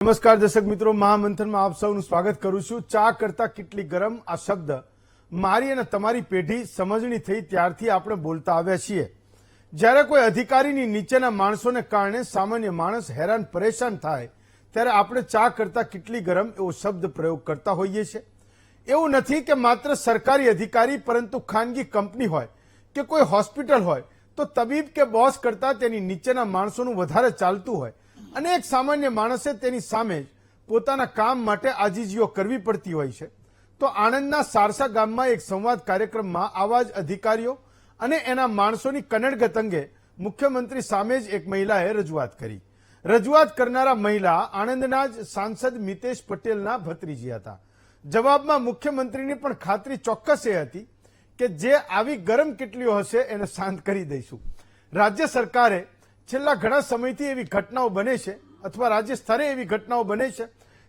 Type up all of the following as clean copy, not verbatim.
નમસ્કાર દર્શક મિત્રો, મહામંથનમાં આપ સૌનું સ્વાગત કરું છું। ચા કરતા કેટલી ગરમ આ શબ્દ મારી અને તમારી પેઢી સમજણી થઈ ત્યારથી આપણે બોલતા આવ્યા છીએ। જ્યારે કોઈ અધિકારીની નીચેના માણસોને કારણે સામાન્ય માણસ હેરાન પરેશાન થાય ત્યારે આપણે ચા કરતા કેટલી ગરમ એવો શબ્દ પ્રયોગ કરતા હોઈએ છીએ। એવું નથી કે માત્ર સરકારી અધિકારી, પરંતુ ખાનગી કંપની હોય કે કોઈ હોસ્પિટલ હોય તો તબીબ કે બોસ કરતા તેની નીચેના માણસોનું વધારે ચાલતું હોય અને એક સામાન્ય માણસે તેની સામે પોતાના કામ માટે આજીજીઓ કરવી પડતી હોય છે। તો આણંદના સારસા ગામમાં એક સંવાદ કાર્યક્રમમાં આવા જ અધિકારીઓ અને એના માણસોની કનડગત અંગે મુખ્યમંત્રી સામે જ એક મહિલાએ રજૂઆત કરી। રજૂઆત કરનારા મહિલા આણંદના જ સાંસદ મિતેશ પટેલના ભત્રીજી હતા। જવાબમાં મુખ્યમંત્રીની પણ ખાતરી ચોક્કસ એ હતી કે જે આવી ગરમ કેટલીઓ હશે એને શાંત કરી દઈશું। રાજ્ય સરકારે છેલ્લા ઘણા સમયથી એવી ઘટનાઓ બને છે અથવા રાજ્ય સ્તરે એવી ઘટનાઓ બને છે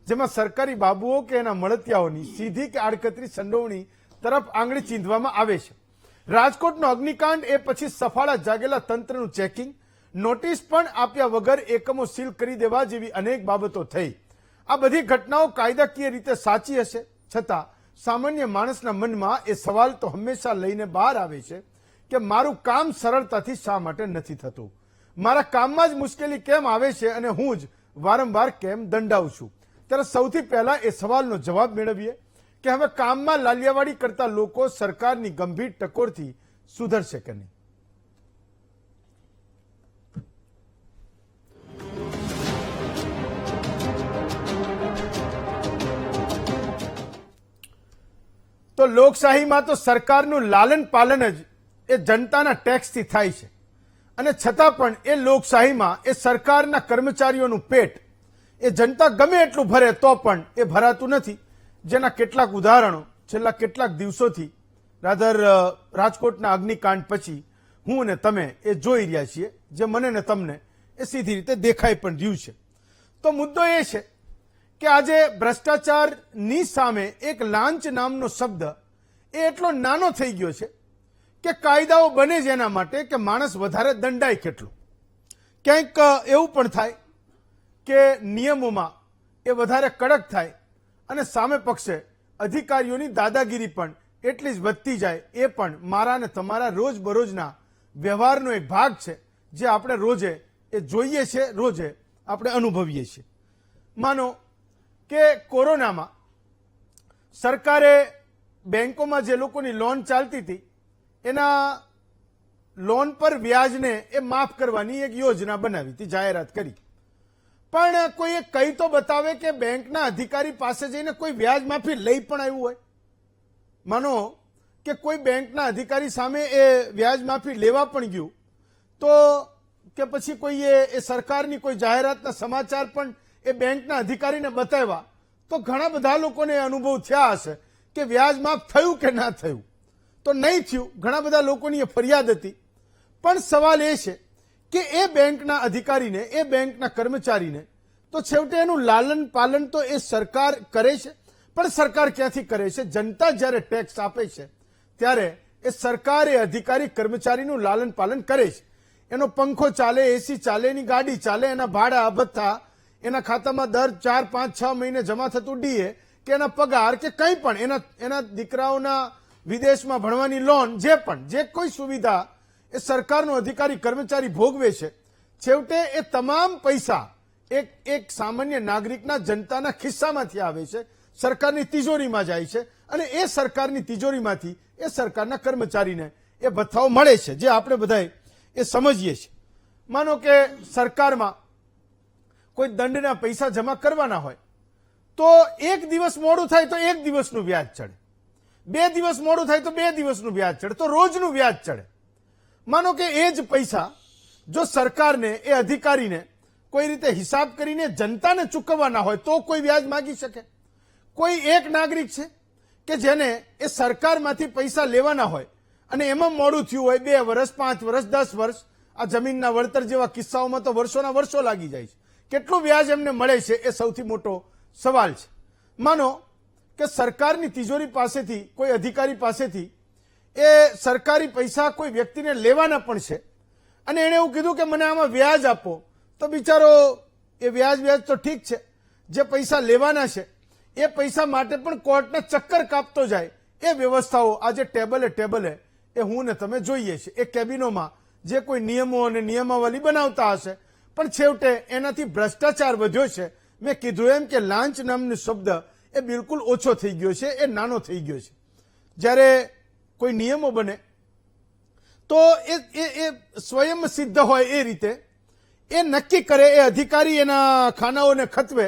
જેમાં સરકારી બાબુઓ કે એના મળતિયાઓની સીધી કે આડકતરી સંડોવણી તરફ આંગળી ચીંધવામાં આવે છે। રાજકોટનો અગ્નિકાંડ એ પછી સફાળા જાગેલા તંત્રનું ચેકિંગ, નોટિસ પણ આપ્યા વગર એકમો સીલ કરી દેવા જેવી અનેક બાબતો થઈ। આ બધી ઘટનાઓ કાયદાકીય રીતે સાચી હશે છતાં સામાન્ય માણસના મનમાં એ સવાલ તો હંમેશા લઈને બહાર આવે છે કે મારું કામ સરળતાથી શા માટે નથી થતું, મારા કામમાં જ મુશ્કેલી કેમ આવે છે અને હું જ વારંવાર કેમ દંડાઉં છું। ત્યારે સૌથી પહેલા એ સવાલનો જવાબ મેળવીએ કે હવે કામમાં લાલિયાવાડી કરતા લોકો સરકારની ગંભીર ટકોરથી સુધરશે કે નહીં। તો લોકશાહીમાં તો સરકારનું લાલન પાલન જ એ જનતાના ટેક્સથી થાય છે અને છતાં પણ એ લોકશાહીમાં એ સરકારના કર્મચારીઓનું પેટ એ જનતા ગમે એટલું ભરે તો પણ એ ભરાતું નથી। જેના કેટલાક ઉદાહરણો છેલ્લા કેટલાક દિવસોથી રાજકોટના અગ્નિકાંડ પછી હું અને તમે એ જોઈ રહ્યા છીએ, જે મને ને તમને એ સીધી રીતે દેખાઈ પણ રહ્યું છે। તો મુદ્દો એ છે કે આજે ભ્રષ્ટાચારની સામે એક લાંચ નામનો શબ્દ એ એટલો નાનો થઈ ગયો છે કે કાયદાઓ બને જ એના માટે કે માણસ વધારે દંડાય કેટલો। ક્યાંક એવું પણ થાય કે નિયમોમાં એ વધારે કડક થાય અને સામે પક્ષે અધિકારીઓની દાદાગીરી પણ એટલી જ વધતી જાય। એ પણ મારા અને તમારા રોજબરોજના વ્યવહારનો એક ભાગ છે જે આપણે રોજે એ જોઈએ છે, રોજે આપણે અનુભવીએ છીએ। માનો કે કોરોનામાં સરકારે બેંકોમાં જે લોકોની લોન ચાલતી હતી એના લોન પર વ્યાજને એ માફ કરવાની એક યોજના બનાવી હતી, જાહેરાત કરી, પણ કોઈ એ કહી તો બતાવે કે બેંકના અધિકારી પાસે જઈને કોઈ વ્યાજ માફી લઈ પણ આવ્યું હોય। માનો કે કોઈ બેંકના અધિકારી સામે એ વ્યાજ માફી લેવા પણ ગયું તો કે પછી કોઈએ એ સરકારની કોઈ જાહેરાતના સમાચાર પણ એ બેંકના અધિકારીને બતાવ્યા તો ઘણા બધા લોકોને અનુભવ થયા હશે કે વ્યાજ માફ થયું કે ના થયું, તો નહીં થયું। ઘણા બધા લોકોની ફરિયાદ હતી, પણ સવાલ એ છે કે એ બેંકના અધિકારીને, એ બેંકના કર્મચારીને તો છેવટે એનું લાલન પાલન તો એ સરકાર કરે છે, પણ સરકાર ક્યાંથી કરે છે? જનતા જ્યારે ટેક્સ આપે છે ત્યારે એ સરકાર એ અધિકારી કર્મચારીનું લાલન પાલન કરે છે। એનો પંખો ચાલે, એસી ચાલે, એની ગાડી ચાલે, એના ભાડા ભથ્થા, એના ખાતામાં દર 4, 5, 6 મહિને જમા થતું ડીએ કે એના પગાર કે કંઈ પણ એના દીકરાઓના વિદેશમાં ભણવાની લોન, જે કોઈ સુવિધા એ સરકારનો અધિકારી કર્મચારી ભોગવે છે, છેવટે એ તમામ પૈસા એક સામાન્ય નાગરિકના, જનતાના ખિસ્સામાંથી આવે છે, સરકારની તિજોરીમાં જાય છે અને એ સરકારની તિજોરીમાંથી એ સરકારના કર્મચારીને એ ભથ્થાઓ મળે છે, જે આપણે બધા એ સમજીએ છીએ। માનો કે સરકારમાં કોઈ દંડના પૈસા જમા કરવાના હોય તો એક દિવસ મોડું થાય તો એક દિવસનું વ્યાજ ચડે, 2 દિવસ મોડું થાય તો 2 દિવસનું વ્યાજ ચડે, તો રોજનું વ્યાજ ચડે। માનો કે એ જ પૈસા જો સરકારને, એ અધિકારીને કોઈ રીતે હિસાબ કરીને જનતાને ચૂકવવાના હોય તો કોઈ વ્યાજ માગી શકે? કોઈ એક નાગરિક છે કે જેને એ સરકારમાંથી પૈસા લેવાના હોય અને એમાં મોડું થયું હોય 2 વર્ષ, 5 વર્ષ, 10 વર્ષ, આ જમીનના વળતર જેવા કિસ્સાઓમાં તો વર્ષોના વર્ષો લાગી જાય છે, કેટલું વ્યાજ એમને મળે છે એ સૌથી મોટો સવાલ છે। માનો કે સરકારની તિજોરી પાસેથી, કોઈ અધિકારી પાસેથી એ સરકારી પૈસા કોઈ વ્યક્તિને લેવાના પણ છે અને એણે એવું કીધું કે મને આમાં વ્યાજ આપો, તો બિચારો એ વ્યાજ તો ઠીક છે, જે પૈસા લેવાના છે એ પૈસા માટે પણ કોર્ટના ચક્કર કાપતો જાય એ વ્યવસ્થાઓ આજે ટેબલે એ હું ને તમે જોઈએ છે. એ કેબિનોમાં જે કોઈ નિયમો અને નિયમાવલી બનાવતા હશે પણ છેવટે એનાથી ભ્રષ્ટાચાર વધ્યો છે. મેં કીધું એમ કે લાંચ નામનો શબ્દ એ બિલકુલ ઓછો થઈ ગયો છે, એ નાનો થઈ ગયો છે. જ્યારે કોઈ નિયમો બને તો એ સ્વયં સિદ્ધ હોય એ રીતે એ નક્કી કરે, એ અધિકારી એના ખાનાઓને ખતવે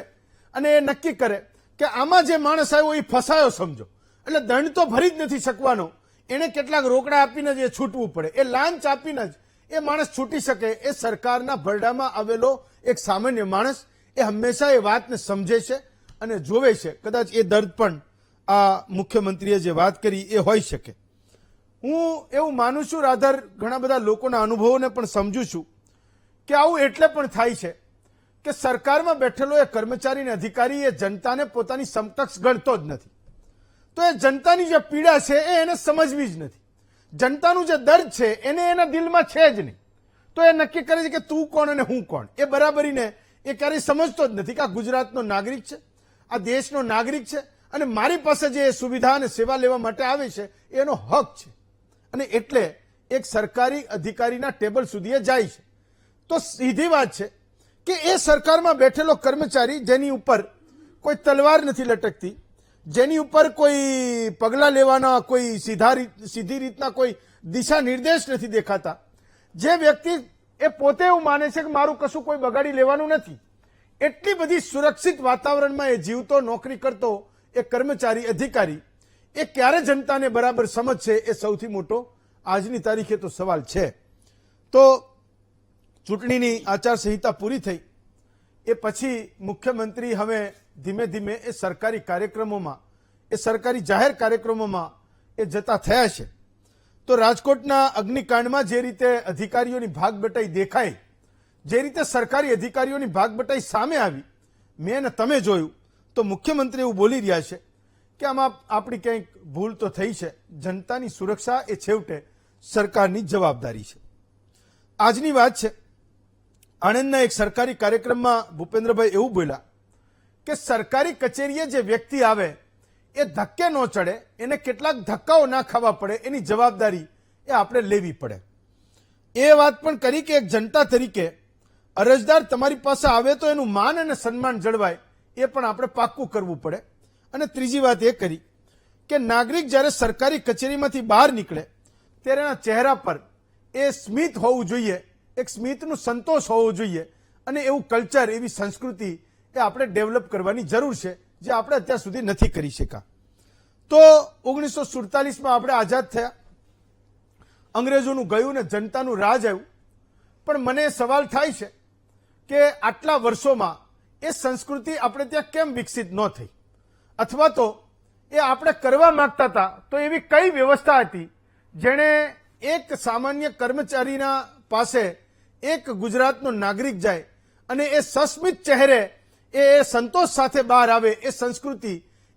અને એ નક્કી કરે કે આમાં જે માણસ આવ્યો એ ફસાયો સમજો, એટલે દંડ તો ભરી જ નથી શકવાનો, એને કેટલાક રોકડા આપીને જ એ છૂટવું પડે, એ લાંચ આપીને જ એ માણસ છૂટી શકે. એ સરકારના ભરડામાં આવેલો એક સામાન્ય માણસ એ હંમેશા એ વાતને સમજે છે અને જોવે છે. કદાચ એ દર્દ પણ આ મુખ્યમંત્રીએ જે વાત કરી એ હોઈ શકે. હું એવું માનું છું રાધર, ઘણા બધા લોકોના અનુભવોને પણ સમજુ છું કે આવું એટલે પણ થાય છે કે સરકારમાં બેઠેલો એ કર્મચારી અને અધિકારી એ જનતાને પોતાની સમકક્ષ ગણતો જ નથી. તો એ જનતાની જે પીડા છે એ એને સમજવી જ નથી. જનતાનું જે દર્દ છે એને એના દિલમાં છે જ નહીં. તો એ નક્કી કરે છે કે તું કોણ અને હું કોણ. એ બરાબરીને એ ક્યારેય સમજતો જ નથી કે આ ગુજરાતનો નાગરિક છે, આ દેશનો નાગરિક છે અને મારી પાસે જે સુવિધા અને સેવા લેવા માટે આવે છે એનો હક છે. અને એટલે એક સરકારી અધિકારીના ટેબલ સુધી એ જાય છે. તો સીધી વાત છે કે એ સરકારમાં બેઠેલો કર્મચારી જેની ઉપર કોઈ તલવાર નથી લટકતી, જેની ઉપર કોઈ પગલાં લેવાના કોઈ સીધી રીતના કોઈ દિશા નિર્દેશ નથી દેખાતા, જે વ્યક્તિ એ પોતે એવું માને છે કે મારું કશું કોઈ બગાડી લેવાનું નથી, એટલી બધી સુરક્ષિત વાતાવરણમાં એ જીવતો નોકરી કરતો એ કર્મચારી અધિકારી એ ક્યારે જનતાને બરાબર સમજશે એ સૌથી મોટો આજની તારીખે તો સવાલ છે. તો ચૂંટણીની આચારસંહિતા પૂરી થઈ એ પછી મુખ્યમંત્રી હવે ધીમે ધીમે એ સરકારી કાર્યક્રમોમાં, એ સરકારી જાહેર કાર્યક્રમોમાં એ જતા થયા છે. તો રાજકોટના અગ્નિકાંડમાં જે રીતે અધિકારીઓની ભાગબટાઈ દેખાઈ, જે રીતે સરકારી અધિકારીઓની ભાગબટાઈ સામે આવી, મેં અને તમે જોયું, તો મુખ્યમંત્રી એવું બોલી રહ્યા છે કે આમાં આપણી કંઈક ભૂલ તો થઈ છે, જનતાની સુરક્ષા એ છેવટે સરકારની જવાબદારી છે. આજની વાત છે, આણંદના એક સરકારી કાર્યક્રમમાં ભૂપેન્દ્રભાઈ એવું બોલ્યા કે સરકારી કચેરીએ જે વ્યક્તિ આવે એ ધક્કે ન ચડે, એને કેટલાક ધક્કાઓ ના ખાવા પડે, એની જવાબદારી એ આપણે લેવી પડે. એ વાત પણ કરી કે એક જનતા તરીકે અરજદાર તમારી પાસે આવે તો એનું માન અને સન્માન જળવાય એ પણ આપણે પાક્કું કરવું પડે. અને ત્રીજી વાત એ કરી કે નાગરિક જ્યારે સરકારી કચેરીમાંથી બહાર નીકળે ત્યારે એના ચહેરા પર એ સ્મિત હોવું જોઈએ, એક સ્મિતનું સંતોષ હોવો જોઈએ અને એવું કલ્ચર, એવી સંસ્કૃતિ એ આપણે ડેવલપ કરવાની જરૂર છે, જે આપણે અત્યાર સુધી નથી કરી શક્યા. તો 1947માં આપણે આઝાદ થયા, અંગ્રેજોનું ગયું ને જનતાનું રાજ આવ્યું. પણ મને સવાલ થાય છે કે આટલા વર્ષોમાં એ સંસ્કૃતિ આપણે ત્યાં કેમ વિકસિત ન થઈ, અથવા તો એ આપણે કરવા માંગતા હતા તો એવી કઈ વ્યવસ્થા હતી જેણે એક સામાન્ય કર્મચારીના પાસે એક ગુજરાતનો નાગરિક જાય અને એ સસ્મિત ચહેરે એ સંતોષ સાથે બહાર આવે, એ સંસ્કૃતિ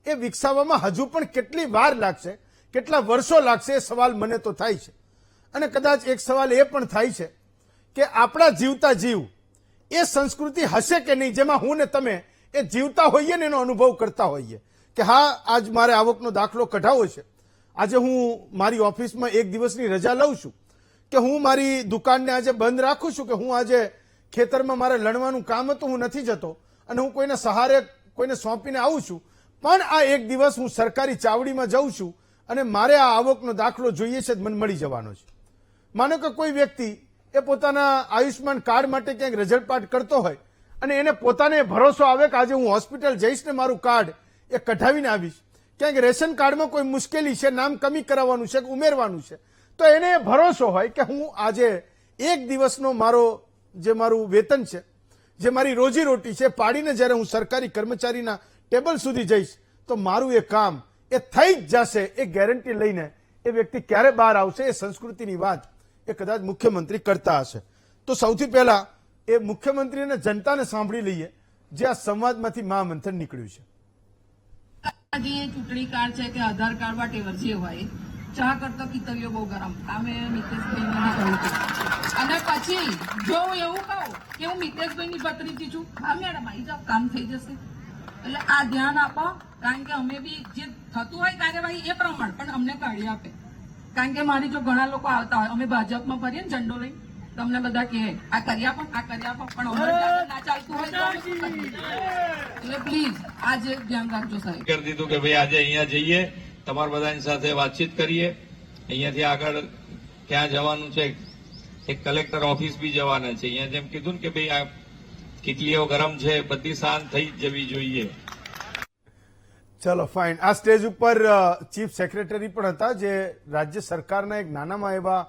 એ વિકસાવવામાં હજુ પણ કેટલી વાર લાગશે, કેટલા વર્ષો લાગશે, એ સવાલ મને તો થાય છે. અને કદાચ એક સવાલ એ પણ થાય છે કે આપણા જીવતા જીવ એ સંસ્કૃતિ હશે કે નહીં, જેમાં હું ને તમે એ જીવતા હોઈએ ને એનો અનુભવ કરતા હોઈએ કે હા આજ મારે આવકનો દાખલો કઢાવવો છે, આજે હું મારી ઓફિસમાં એક દિવસની રજા લઉં છું, કે હું મારી દુકાનને આજે બંધ રાખું છું, કે હું આજે ખેતરમાં મારે લણવાનું કામ હતું હું નથી જતો અને હું કોઈના સહારે કોઈને સોંપીને આવું છું, પણ આ એક દિવસ હું સરકારી ચાવડીમાં જાઉં છું અને મારે આ આવકનો દાખલો જોઈએ છે, મને મળી જવાનો છે. માનો કે કોઈ વ્યક્તિ એ પોતાના આયુષ્યમાન કાર્ડ માટે ક્યાંક રજળપાટ કરતો હોય અને એને પોતાને ભરોસો આવે કે આજે હું હોસ્પિટલ જઈશ ને મારું કાર્ડ એ કઢાવીને આવીશ, ક્યાંક રેશન કાર્ડમાં કોઈ મુશ્કેલી છે, નામ કમી કરાવવાનું છે કે ઉમેરવાનું છે, તો એને ભરોસો હોય કે હું આજે એક દિવસનો મારું વેતન છે, જે મારી રોજીરોટી છે, પાડીને જ્યારે હું સરકારી કર્મચારીના ટેબલ સુધી જઈશ તો મારું એ કામ એ થઈ જ જશે, એ ગેરંટી લઈને એ વ્યક્તિ ક્યારે બહાર આવશે, એ સંસ્કૃતિની વાત એ કદાચ મુખ્યમંત્રી કરતા હશે. તો સૌથી પહેલા એ મુખ્યમંત્રી અને જનતાને સાંભળી લઈએ જે આ સંવાદમાંથી મહામંથન નીકળ્યું છે. જે ચૂંટણી કાર્ડ છે કે આધાર કાર્ડ વટેવર જે હોય, ચા કરતા પિતરીઓ બહુ ગરમ. આ મેં મિતેશભાઈને કહ્યું હતું. અને પછી જો હું એવું કહું કે હું મિતેશભાઈની ભત્રીજી છું, હા મેડમ આવી જાઓ, કામ થઈ જશે. એટલે આ ધ્યાન આપો, કારણ કે અમે બી જે થતું હોય કાર્યવાહી એ પ્રમાણે પણ અમને કાઢી આપે. કારણ કે મારી જો ઘણા લોકો આવતા હોય, અમે ભાજપમાં ફરીએ ને ઝંડો લઈ, તમને બધા કહે આ કરી આપો, આ કરી આપો, પણ અમારે ત્યાં ના ચાલતું હોય તો અમે શું કરીએ? એટલે પ્લીઝ આજે ધ્યાન રાખજો સાહેબ. કરી દીધું કે ભાઈ આજે અહીંયા જઈએ, તમારા બધાની સાથે વાતચીત કરીએ, અહીંયાથી આગળ ક્યાં જવાનું છે, એક કલેક્ટર ઓફિસ બી જવાના છે. અહીંયા જેમ કીધું ને કે ભાઈ આ કેટલીઓ ગરમ છે, બધી શાંત થઈ જવી જોઈએ. ચલો ફાઇન. આ સ્ટેજ ઉપર ચીફ સેક્રેટરી પણ હતા, જે રાજ્ય સરકારના એક નાનામાં એવા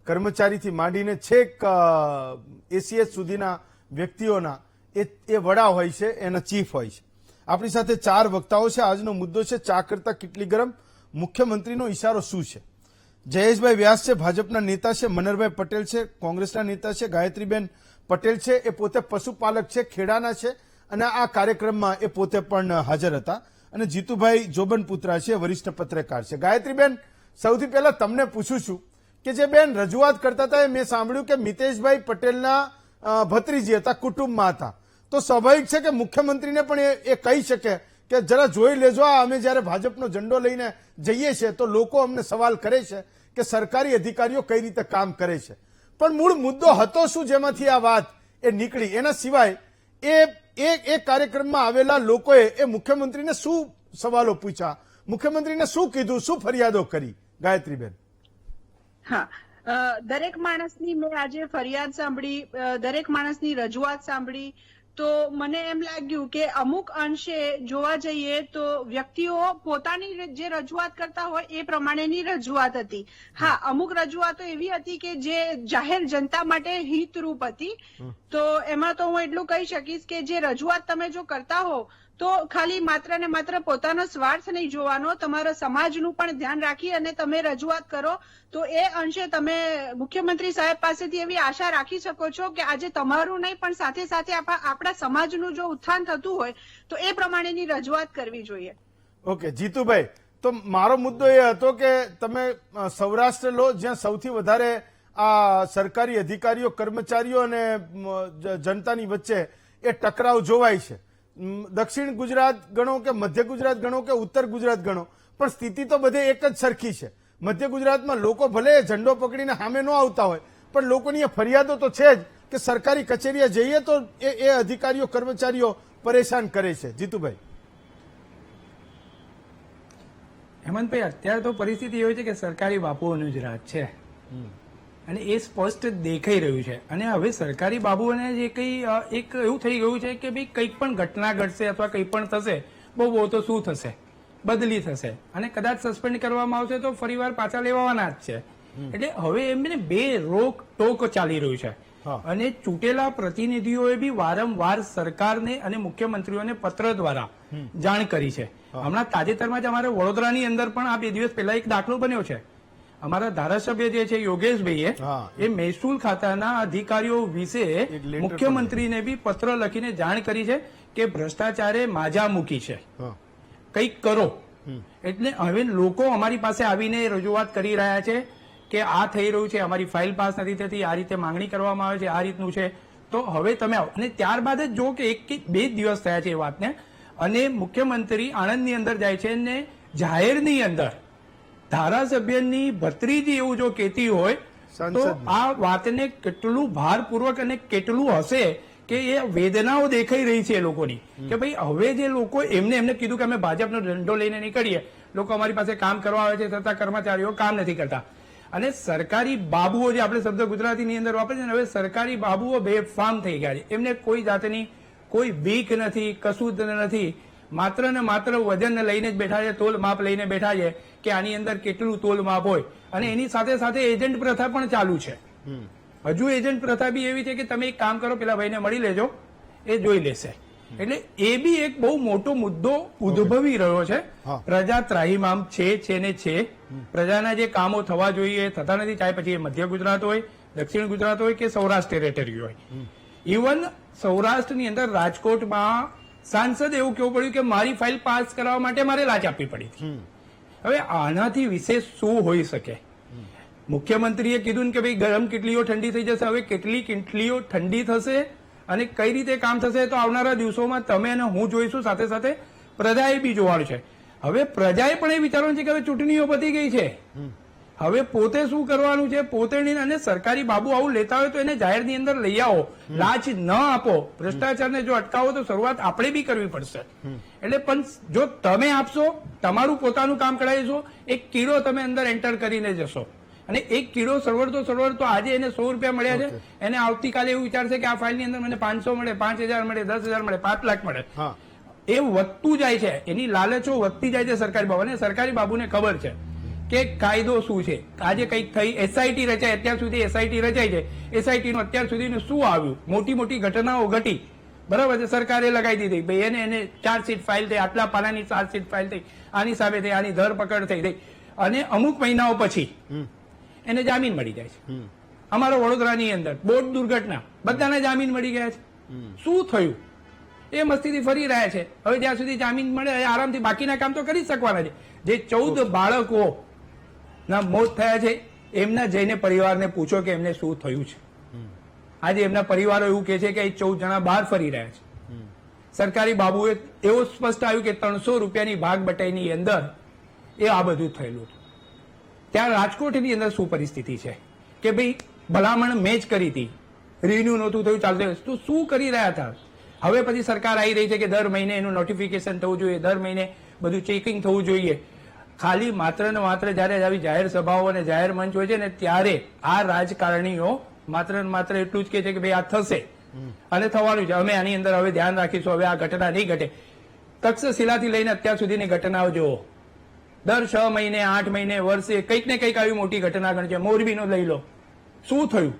કર્મચારીથી માંડીને છેક એસીએસ સુધીના વ્યક્તિઓના એ વડા હોય છે, એના ચીફ હોય છે. આપણી સાથે 4 વક્તાઓ છે. આજનો મુદ્દો છે ચા કરતા કેટલી ગરમ, મુખ્યમંત્રીનો ઇશારો શું છે. જયેશભાઈ વ્યાસ છે, ભાજપના નેતા છે. મનહરભાઈ પટેલ છે, કોંગ્રેસના નેતા છે. ગાયત્રીબેન પટેલ છે, એ પોતે પશુપાલક છે, ખેડાના છે, અને આ કાર્યક્રમમાં એ પોતે પણ હાજર હતા. અને જીતુભાઈ જોબનપુત્રા છે, વરિષ્ઠ પત્રકાર છે. ગાયત્રીબેન, સૌથી પહેલા તમને પૂછું છું કે જે બેન રજૂઆત કરતા હતા, એ મેં સાંભળ્યું કે મિતેશભાઈ પટેલના ભત્રીજી હતા, કુટુંબમાં હતા. તો સ્વાભાવિક છે કે મુખ્યમંત્રીને પણ એ કહી શકે કે જરા જોઈ લેજો, આ અમે જયારે ભાજપનો ઝંડો લઈને જઈએ છીએ તો લોકો અમને સવાલ કરે છે કે સરકારી અધિકારીઓ કઈ રીતે કામ કરે છે. પણ મૂળ મુદ્દો હતો શું જેમાંથી આ વાત એ નીકળી? એના સિવાય એ કાર્યક્રમમાં આવેલા લોકોએ એ મુખ્યમંત્રીને શું સવાલો પૂછ્યા, મુખ્યમંત્રીને શું કીધું, શું ફરિયાદો કરી? ગાયત્રીબેન. હા, દરેક માણસની મેં આજે ફરિયાદ સાંભળી, દરેક માણસની રજૂઆત સાંભળી, તો મને એમ લાગ્યું કે અમુક અંશે જોવા જઈએ તો વ્યક્તિઓ પોતાની જે રજૂઆત કરતા હોય એ પ્રમાણેની રજૂઆત હતી. હા, અમુક રજૂઆતો એવી હતી કે જે જાહેર જનતા માટે હિતરૂપ હતી. તો એમાં તો હું એટલું કહી શકીશ કે જે રજૂઆત તમે જો કરતા હો તો ખાલી માત્ર ને માત્ર પોતાનો સ્વાર્થ નહીં જોવાનો, તમારા સમાજનું પણ ધ્યાન રાખી અને તમે રજૂઆત કરો તો એ અંશે તમે મુખ્યમંત્રી સાહેબ પાસેથી એવી આશા રાખી શકો છો કે આજે તમારું નહીં પણ સાથે સાથે આપણા સમાજનું જો ઉત્થાન થતું હોય તો એ પ્રમાણેની રજૂઆત કરવી જોઈએ. ઓકે જીતુભાઈ, તો મારો મુદ્દો એ હતો કે તમે સૌરાષ્ટ્ર લો, જ્યાં સૌથી વધારે આ સરકારી અધિકારીઓ, કર્મચારીઓ અને જનતાની વચ્ચે એ ટકરાવ જોવાય છે. દક્ષિણ ગુજરાત ગણો કે મધ્ય ગુજરાત ગણો કે ઉત્તર ગુજરાત ગણો, પણ સ્થિતિ તો બધે એક જ સરખી છે. મધ્ય ગુજરાતમાં લોકો ભલે ઝંડો પકડીને સામે ન આવતા હોય, પણ લોકોની ફરિયાદો તો છે જ કે સરકારી કચેરીએ જઈએ તો એ અધિકારીઓ, કર્મચારીઓ પરેશાન કરે છે. જીતુભાઈ. હેમંતભાઈ, અત્યારે તો પરિસ્થિતિ એવી છે કે સરકારી બાબુઓનું જ રાજ છે અને એ સ્પષ્ટ દેખાઈ રહ્યું છે. અને હવે સરકારી બાબુઓને જે કંઈ એક એવું થઈ ગયું છે કે ભાઈ કંઈક પણ ઘટના ઘટશે અથવા કંઈ પણ થશે, બહુ તો શું થશે, બદલી થશે અને કદાચ સસ્પેન્ડ કરવામાં આવશે તો ફરીવાર પાછા લેવાના જ છે. એટલે હવે એમને બે રોક ટોક ચાલી રહ્યું છે. અને ચૂંટેલા પ્રતિનિધિઓએ બી વારંવાર સરકારને અને મુખ્યમંત્રીઓને પત્ર દ્વારા જાણ કરી છે. હમણાં તાજેતરમાં જ અમારે વડોદરાની અંદર પણ આ 2 દિવસ પહેલા એક દાખલો બન્યો છે. અમારા ધારાસભ્ય જે છે યોગેશભાઈએ એ મહેસૂલ ખાતાના અધિકારીઓ વિશે મુખ્યમંત્રીને બી પત્ર લખીને જાણ કરી છે કે ભ્રષ્ટાચારે માજા મૂકી છે, કંઈક કરો. એટલે હવે લોકો અમારી પાસે આવીને રજૂઆત કરી રહ્યા છે કે આ થઈ રહ્યું છે, અમારી ફાઇલ પાસ નથી થતી, આ રીતે માંગણી કરવામાં આવે છે, આ રીતનું છે, તો હવે તમે આવો. અને ત્યારબાદ જ જો કે 1 કે 2 દિવસ થયા છે એ વાતને, અને મુખ્યમંત્રી આણંદની અંદર જાય છે અને જાહેરની અંદર ધારાસભ્યની ભત્રીજી એવું જો કહેતી હોય તો આ વાતને કેટલું ભારપૂર્વક અને કેટલું હશે કે એ વેદનાઓ દેખાઈ રહી છે એ લોકોની કે ભાઈ હવે જે લોકો એમને કીધું કે અમે ભાજપનો ઝંડો લઈને નીકળીએ, લોકો અમારી પાસે કામ કરવા આવે છે છતાં કર્મચારીઓ કામ નથી કરતા. અને સરકારી બાબુઓ જે આપણે શબ્દ ગુજરાતીની અંદર વાપરે છે ને, હવે સરકારી બાબુઓ બેફામ થઈ ગયા છે. એમને કોઈ જાતની કોઈ બીક નથી, કશું જ નથી. માત્ર ને માત્ર વજન લઈને જ બેઠા છે, તોલ માપ લઈને બેઠા છે કે આની અંદર કેટલું તોલ માપ હોય. અને એની સાથે સાથે એજન્ટ પ્રથા પણ ચાલુ છે. હજુ એજન્ટ પ્રથા બી એવી છે કે તમે એક કામ કરો, પેલા ભાઈને મળી લેજો, એ જોઈ લેશે. એટલે એ બી એક બહુ મોટો મુદ્દો ઉદ્ભવી રહ્યો છે. પ્રજા ત્રાહિમામ છે ને છે. પ્રજાના જે કામો થવા જોઈએ થતા નથી, ચાહે પછી એ મધ્ય ગુજરાત હોય, દક્ષિણ ગુજરાત હોય કે સૌરાષ્ટ્ર ટેરેટરી હોય. ઇવન સૌરાષ્ટ્રની અંદર રાજકોટમાં સાંસદ એવું કહેવું પડ્યું કે મારી ફાઇલ પાસ કરવા માટે મારે લાંચ આપવી પડી હતી. હવે આનાથી વિશેષ શું હોઈ શકે? મુખ્યમંત્રીએ કીધું કે ભાઈ ગરમ કેટલીઓ ઠંડી થઈ જશે. હવે કેટલી કેટલીઓ ઠંડી થશે અને કઈ રીતે કામ થશે તો આવનારા દિવસોમાં તમે અને હું જોઈશું, સાથે સાથે પ્રજાએ બી જોવાનું છે. હવે પ્રજાએ પણ એ વિચારવાનું છે કે હવે ચૂંટણીઓ પતી ગઈ છે, હવે પોતે શું કરવાનું છે, પોતે નહીં. અને સરકારી બાબુ આવું લેતા હોય તો એને જાહેરની અંદર લઈ આવો, લાંચ ન આપો. ભ્રષ્ટાચારને જો અટકાવો તો શરૂઆત આપણે બી કરવી પડશે. એટલે પણ જો તમે આપશો, તમારું પોતાનું કામ કરાવીશો, એક કીડો તમે અંદર એન્ટર કરીને જશો અને એક કીડો સળવડતો આજે એને 100 રૂપિયા મળ્યા છે, એને આવતીકાલે એવું વિચારશે કે આ ફાઇલની અંદર મને 500 મળે, 5000 મળે, 10,000 મળે, 5 લાખ મળે. એ વધતું જાય છે, એની લાલચો વધતી જાય છે સરકારી બાબુ. અને સરકારી બાબુને ખબર છે કે કાયદો શું છે. આજે કંઈક થઈ, એસઆઈટી રચાય, અત્યાર સુધી એસઆઈટી રચાય છે, એસઆઈટી નું અત્યાર સુધીનું શું આવ્યું, મોટી મોટી ઘટનાઓ ઘટી, બરાબર છે, સરકારે લગાવી દીધી, ભાઈ એને ચાર્જશીટ ફાઇલ થઈ, આટલા પાનાની ચાર્જશીટ ફાઇલ થઈ, આની સામે થઈ, આની ધરપકડ થઈ ગઈ, અને અમુક મહિનાઓ પછી એને જામીન મળી જાય છે. અમારો વડોદરાની અંદર બોટ દુર્ઘટના, બધાને જામીન મળી ગયા છે. શું થયું? એ મસ્તીથી ફરી રહ્યા છે. હવે જ્યાં સુધી જામીન મળે આરામથી બાકીના કામ તો કરી શકવાના છે. જે 14 બાળકો ના મોત થયા છે, એમના જઈને પરિવારને પૂછો કે એમને શું થયું છે. આજે એમના પરિવારો એવું કે છે કે 14 જણા બહાર ફરી રહ્યા છે. સરકારી બાબુએ એવું સ્પષ્ટ આવ્યું કે 300 રૂપિયાની ભાગ બટાઈની અંદર એ આ બધું થયેલું હતું. ત્યાં રાજકોટની અંદર શું પરિસ્થિતિ છે કે ભાઈ ભલામણ મેં જ કરી હતી, રિન્યુ નહોતું થયું, ચાલતું, તો શું કરી રહ્યા હતા. હવે પછી સરકાર આવી રહી છે કે દર મહિને એનું નોટિફિકેશન થવું જોઈએ, દર મહિને બધું ચેકિંગ થવું જોઈએ. ખાલી માત્ર ને માત્ર જયારે આવી જાહેર સભાઓ અને જાહેર મંચ હોય છે ને ત્યારે આ રાજકારણીઓ માત્ર ને માત્ર એટલું જ કહે છે કે ભાઈ આ થશે અને થવાનું છે, અમે આની અંદર હવે ધ્યાન રાખીશું, હવે આ ઘટના નહીં ઘટે. તક્ષશિલાથી લઈને અત્યાર સુધીની ઘટનાઓ જુઓ, દર 6 મહિને, 8 મહિને, વર્ષે કંઈક ને કંઈક આવી મોટી ઘટના ગણ છે. મોરબીનો લઈ લો, શું થયું?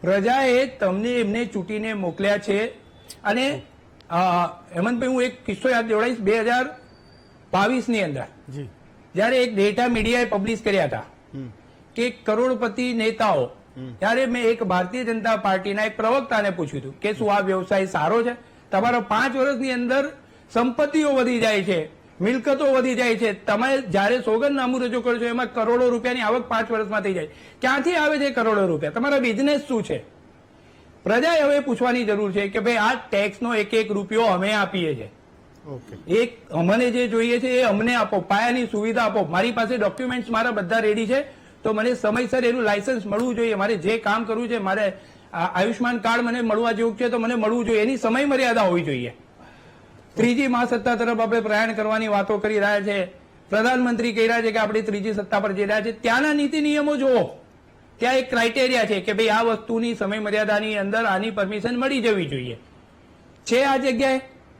પ્રજાએ તમને એમને ચૂંટીને મોકલ્યા છે. અને હેમંતભાઈ, હું એક કિસ્સો યાદ દેવડાવીશ. 2022 ની અંદર જયારે એક ડેટા મીડિયાએ પબ્લિશ કર્યા હતા કે કરોડપતિ નેતાઓ, ત્યારે મેં એક ભારતીય જનતા પાર્ટીના એક પ્રવક્તાને પૂછ્યું હતું કે શું આ વ્યવસાય સારો છે? તમારો 5 વર્ષની અંદર સંપત્તિઓ વધી જાય છે, મિલકતો વધી જાય છે, તમે જયારે સોગંદનામું રજૂ કરો છો એમાં કરોડો રૂપિયાની આવક 5 વર્ષમાં થઈ જાય. ક્યાંથી આવે છે કરોડો રૂપિયા? તમારા બિઝનેસ શું છે? પ્રજાએ હવે પૂછવાની જરૂર છે કે ભાઈ આ ટેક્સનો એક એક રૂપિયો અમે આપીએ છીએ, એક અમને જે જોઈએ છે એ અમને આપો, પાયાની સુવિધા આપો. મારી પાસે ડોક્યુમેન્ટ્સ મારા બધા રેડી છે, તો મને સમયસર એનું લાયસન્સ મળવું જોઈએ. મારે જે કામ કરવું છે, મારે આયુષ્માન કાર્ડ મને મળવા જેવું છે તો મને મળવું જોઈએ, એની સમય મર્યાદા હોવી જોઈએ. ત્રીજી મહાસત્તા તરફ આપણે પ્રયાણ કરવાની વાતો કરી રહ્યા છે, પ્રધાનમંત્રી કહી રહ્યા છે કે આપણે ત્રીજી સત્તા પર જઈ રહ્યા છે. ત્યાંના નીતિ નિયમો જુઓ, ત્યાં એક ક્રાઇટેરિયા છે કે ભાઈ આ વસ્તુની સમય મર્યાદાની અંદર આની પરમિશન મળી જવી જોઈએ. છે આ જગ્યાએ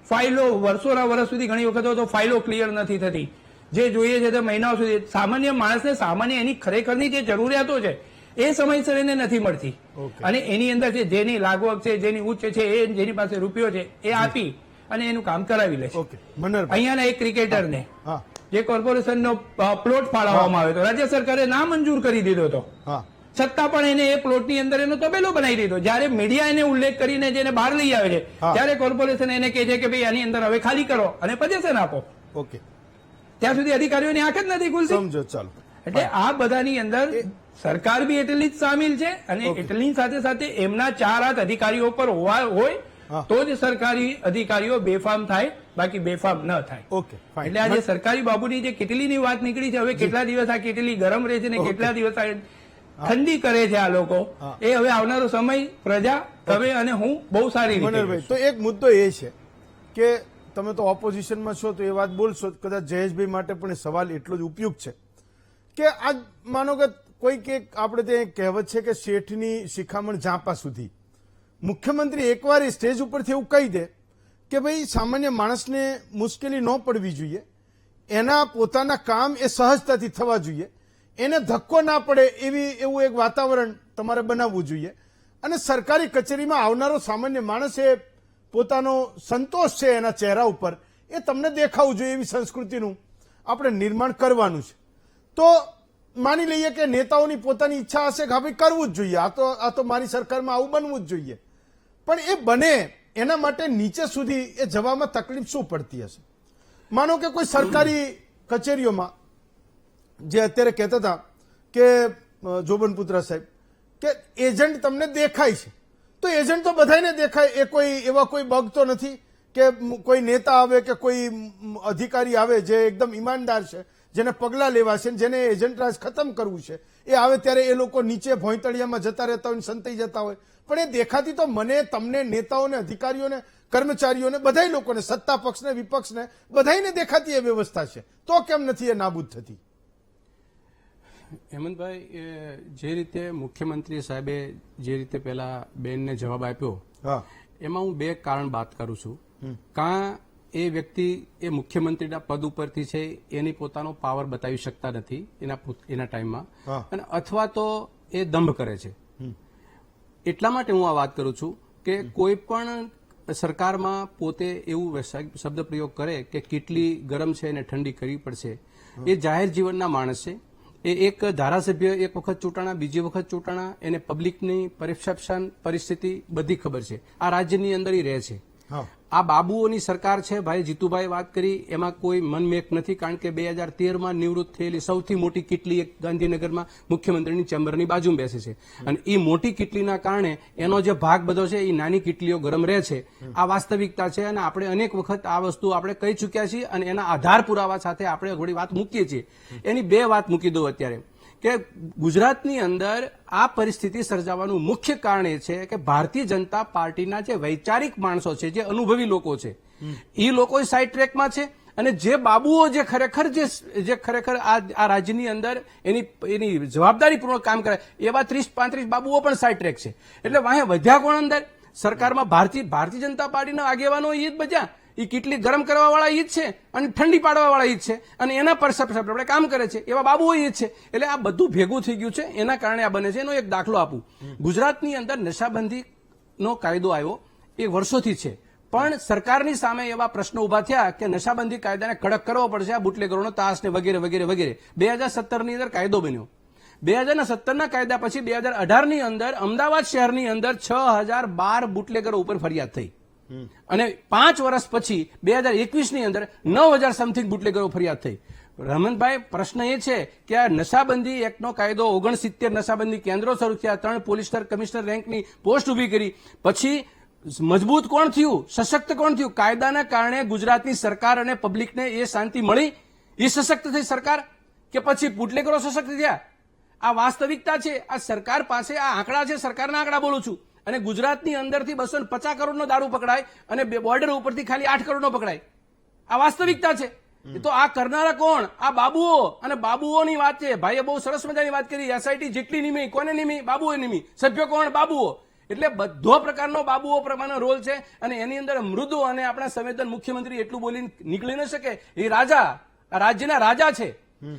ફાઇલો વર્ષોના વર્ષ સુધી ઘણી વખત તો ફાઇલો ક્લિયર નથી થતી, જે જોઈએ છે તે મહિનાઓ સુધી. સામાન્ય માણસને સામાન્ય એની ખરેખરની જે જરૂરિયાતો છે એ સમયસર એને નથી મળતી. અને એની અંદર છે જેની લાગવગ છે, જેની ઉચ્ચ છે, એ જેની પાસે રૂપિયો છે એ આપી અને એનું કામ કરાવી લે છે. અહીંયાના એક ક્રિકેટરને જે કોર્પોરેશનનો પ્લોટ ફાળવવામાં આવ્યો હતો, રાજ્ય સરકારે ના મંજૂર કરી દીધો હતો, છતાં પણ એને એ પ્લોટની અંદર એનો તબેલો બનાવી દીધો. જયારે મીડિયા એને ઉલ્લેખ કરીને જેને બહાર લઈ આવે છે, ત્યારે કોર્પોરેશન એને કહે છે કે ભાઈ આની અંદર હવે ખાલી કરો અને પજેશન આપો. ત્યાં સુધી અધિકારીઓની આંખ જ નથી ખુલતી. સમજો, ચાલો. એટલે આ બધાની અંદર સરકાર બી એટલી જ સામેલ છે અને એટલી સાથે સાથે એમના 4 હાથ અધિકારીઓ પર હોય તો જ સરકારી અધિકારીઓ બેફામ થાય, બાકી બેફામ ન થાય. એટલે આજે સરકારી બાબુની જે કેટલીની વાત નીકળી છે, હવે કેટલા દિવસ આ કેટલી ગરમ રહે છે ને કેટલા દિવસ ઠંડી કરે છે આ લોકો, એ હવે આવનારો સમય પ્રજા, તમે અને હું બહુ સારી રીતે. તો એક મુદ્દો એ છે કે તમે તો ઓપોઝિશનમાં છો તો એ વાત બોલશો, કદાચ જયેશભાઈ માટે પણ એ સવાલ એટલો જ ઉપયુક્ત છે કે આજ માનો કે કોઈક એક આપણે ત્યાં કહેવત છે કે શેઠની શિખામણ ઝાંપા સુધી. મુખ્યમંત્રી એકવાર એ સ્ટેજ ઉપરથી એવું કહી દે કે ભાઈ સામાન્ય માણસને મુશ્કેલી ન પડવી જોઈએ, એના પોતાના કામ એ સહજતાથી થવા જોઈએ, એને ધક્કો ના પડે એવું એક વાતાવરણ તમારે બનાવવું જોઈએ. અને સરકારી કચેરીમાં આવનારો સામાન્ય માણસ એ પોતાનો સંતોષ છે એના ચહેરા ઉપર એ તમને દેખાવું જોઈએ, એવી સંસ્કૃતિનું આપણે નિર્માણ કરવાનું છે. તો માની લઈએ કે નેતાઓની પોતાની ઈચ્છા હશે કે ભાઈ કરવું જ જોઈએ, આ તો મારી સરકારમાં આવું બનવું જ જોઈએ, પણ એ બને એના માટે નીચે સુધી એ જવામાં તકલીફ શું પડતી હશે? માનો કે કોઈ સરકારી કચેરીઓમાં જે અત્યારે કહેતા હતા કે જોબનપુત્રા સાહેબ કે એજન્ટ તમને દેખાય છે, તો એજન્ટ તો બધાને દેખાય. એ કોઈ એવા કોઈ બગ તો નથી કે કોઈ નેતા આવે કે કોઈ અધિકારી આવે જે એકદમ ઈમાનદાર છે, જેને પગલાં લેવા છે, જેને એજન્ટ રાજ ખતમ કરવું છે, એ આવે ત્યારે એ લોકો નીચે ભોંયતળિયામાં જતા રહેતા હોય, સંતાઈ જતા હોય. પણ એ દેખાતી તો મને, તમને, નેતાઓને, અધિકારીઓને, કર્મચારીઓને, બધા લોકોને, સત્તા પક્ષને, વિપક્ષને, બધાને દેખાતી એ વ્યવસ્થા છે. તો કેમ નથી એ નાબૂદ થતી? હેમંતભાઈ, જે રીતે મુખ્યમંત્રી સાહેબે જે રીતે પેલા બેનને જવાબ આપ્યો, હા, એમાં હું બે કારણ વાત કરું છું. કાં એ વ્યક્તિ એ મુખ્યમંત્રીના પદ ઉપરથી છે, એની પોતાનો પાવર બતાવી શકતા નથી એના ટાઈમમાં, હા. અને અથવા તો એ દંભ કરે છે. એટલા માટે હું આ વાત કરું છું કે કોઈ પણ સરકારમાં પોતે એવું શબ્દ પ્રયોગ કરે કે કેટલી ગરમ છે અને ઠંડી કરવી પડશે. એ જાહેર જીવનના માણસ છે. એ એક ધારાસભ્ય એક વખત ચૂંટાણા, બીજી વખત ચૂંટાણા, એને પબ્લિકની પરસેપ્શન, પરિસ્થિતિ બધી ખબર છે. આ રાજ્યની અંદર એ રહે છે. હા. આ બાબુઓની સરકાર છે. ભાઈ જીતુભાઈ વાત કરી, એમાં કોઈ મનમેક નથી, કારણ કે 2013માં નિવૃત્ત થયેલી સૌથી મોટી કિટલી એક ગાંધીનગરમાં મુખ્યમંત્રીની ચેમ્બરની બાજુમાં બેસે છે, અને એ મોટી કિટલીના કારણે એનો જે ભાગ બધો છે એ નાની કિટલીઓ ગરમ રહે છે. આ વાસ્તવિકતા છે, અને આપણે અનેક વખત આ વસ્તુ આપણે કહી ચૂક્યા છીએ, અને એના આધાર પુરાવા સાથે આપણે થોડી વાત મૂકીએ છીએ. એની બે વાત મૂકી દઉં અત્યારે કે ગુજરાતની અંદર આ પરિસ્થિતિ સર્જાવાનું મુખ્ય કારણ એ છે કે ભારતીય જનતા પાર્ટીના જે વૈચારિક માણસો છે, જે અનુભવી લોકો છે, એ લોકો સાઇડ ટ્રેકમાં છે, અને જે બાબુઓ જે ખરેખર આ રાજ્યની અંદર એની જવાબદારીપૂર્વક કામ કરે એવા 30-35 બાબુઓ પણ સાઇડ ટ્રેક છે. એટલે વાહે વધ્યા કોણ અંદર? સરકારમાં ભારતીય જનતા પાર્ટીના આગેવાનો એ જ બચ્યા. એ કેટલી ગરમ કરવા વાળા ઈ જ છે, અને ઠંડી પાડવા વાળા ઈ જ છે, અને એના પર આપણે કામ કરે છે એવા બાબુઓ ઈ જ છે. એટલે આ બધું ભેગું થઈ ગયું છે, એના કારણે આ બને છે. એનો એક દાખલો આપું. ગુજરાતની અંદર નશાબંધીનો કાયદો આવ્યો એ વર્ષોથી છે, પણ સરકારની સામે એવા પ્રશ્નો ઉભા થયા કે નશાબંધી કાયદાને કડક કરવો પડશે, આ બુટલેગરોનો તાસ ને વગેરે વગેરે વગેરે. 2017ની અંદર કાયદો બન્યો. 2017ના કાયદા પછી 2018ની અંદર અમદાવાદ શહેરની અંદર 6012 બુટલેગરો ઉપર ફરિયાદ થઈ, અને 5 વર્ષ પછી 2021ની અંદર 9000 સમથિંગ બુટલેગરો ફરિયાદ થઈ. રમણભાઈ, પ્રશ્ન એ છે કે આ નશાબંધી એક્ટનો કાયદો 69 નશાબંધી કેન્દ્રો શરૂ થયા, 3 પોલીસ કમિશનર રેન્કની પોસ્ટ ઉભી કરી, પછી મજબૂત કોણ થયું, સશક્ત કોણ થયું? કાયદાના કારણે ગુજરાતની સરકાર અને પબ્લિકને એ શાંતિ મળી, એ સશક્ત થઈ સરકાર, કે પછી બુટલેગરો સશક્ત થયા? આ વાસ્તવિકતા છે. આ સરકાર પાસે આ આંકડા છે, સરકારના આંકડા બોલું છું. અને ગુજરાતની અંદરથી 250 કરોડનો દારૂ પકડાય, અને બોર્ડર ઉપરથી ખાલી 8 કરોડનો પકડાય. આ વાસ્તવિકતા છે. તો આ કરનારા કોણ? આ બાબુઓ. અને બાબુઓની વાત છે. ભાઈએ બહુ સરસ મજાની વાત કરી. એસઆઈટી જેટલી નિમી, કોને નિમી? બાબુએ નિમી. સભ્યો કોણ? બાબુઓ. એટલે બધો પ્રકારનો બાબુઓ પ્રમાણનો રોલ છે, અને એની અંદર મૃદુ અને આપણા સંવેદન મુખ્યમંત્રી એટલું બોલીને નીકળી ન શકે. એ રાજા, આ રાજ્યના રાજા છે,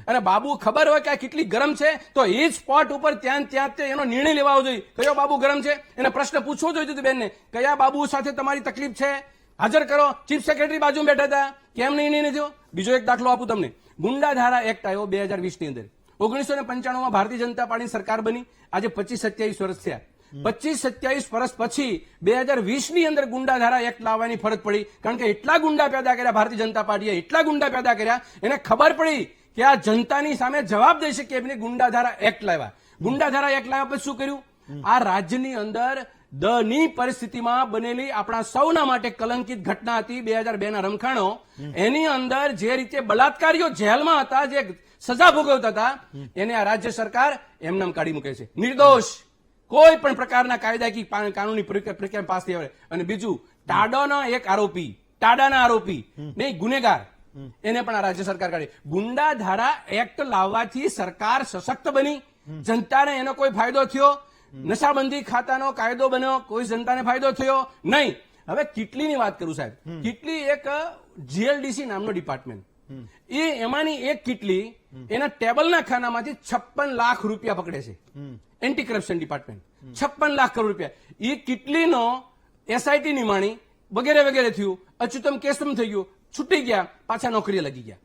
અને બાબુ ખબર હોય કે આ કેટલી ગરમ છે, તો એ જ સ્પોટ ઉપર ત્યાં એનો નિર્ણય લેવાનો જોઈએ. કયો બાબુ ગરમ છે એને પ્રશ્ન પૂછવો જોઈએ બેનને. કયા બાબુ સાથે તમારી તકલીફ છે, હાજર કરો. ચીફ સેક્રેટરી બાજુ બેઠા હતા, કેમ નિર્ણય નહીં થયો? બીજો એક દાખલો આપું તમને. ગુંડા ધારા એક્ટ આવ્યો 2020ની અંદર. 1995માં ભારતીય જનતા પાર્ટીની સરકાર બની. આજે 25-27 વર્ષ થયા. 25-27 વર્ષ પછી 2020ની અંદર ગુંડા ધારા એક્ટ લાવવાની ફરજ પડી, કારણ કે એટલા ગુંડા પેદા કર્યા ભારતીય જનતા પાર્ટીએ, એટલા ગુંડા પેદા કર્યા, એને ખબર પડી કે આ જનતાની સામે જવાબ દઈ શકે એમને ગુંડાધારા એક્ટ લાવ્યા. ગુંડાધારા એક્ટ લાવ્યા પછી શું કર્યું? આ રાજ્યની અંદર દની પરિસ્થિતિમાં બનેલી આપણા સૌના માટે કલંકિત ઘટના હતી 2002ના રમખાણો. એની અંદર જે રીતે બલાત્કારીઓ જેલમાં હતા, જે સજા ભોગવતા હતા, એને આ રાજ્ય સરકાર એમનામ કાઢી મૂકે છે. નિર્દોષ, કોઈ પણ પ્રકારના કાયદાકીય કાનૂની પ્રક્રિયા પાસ થઈ આવે. અને બીજું, ટાડાના એક આરોપી, ટાડાના આરોપી નહીં, ગુનેગાર, એને પણ આ રાજ્ય સરકાર કાઢી. ગુંડા ધારા એક્ટ લાવવાથી સરકાર સશક્ત બની, જનતાને એનો કોઈ ફાયદો થયો? નશાબંધી ખાતાનો કાયદો બન્યો, કોઈ જનતાને ફાયદો થયો નહીં. હવે કિટલીની વાત કરું સાહેબ. કિટલી એક જીએલડીસી નામનો ડિપાર્ટમેન્ટ, એ એમાંની એક કિટલી એના ટેબલના ખાનામાંથી 56 લાખ રૂપિયા પકડે છે. Anti corruption department 56 lakh crore રૂપિયા. એ કિટલીનો એસઆઈટી નિમાણી વગેરે વગેરે થયું, અચ્યુતમ કેસમ થઈ ગયું, છૂટી ગયા, પાછા નોકરીએ લગી ગયા.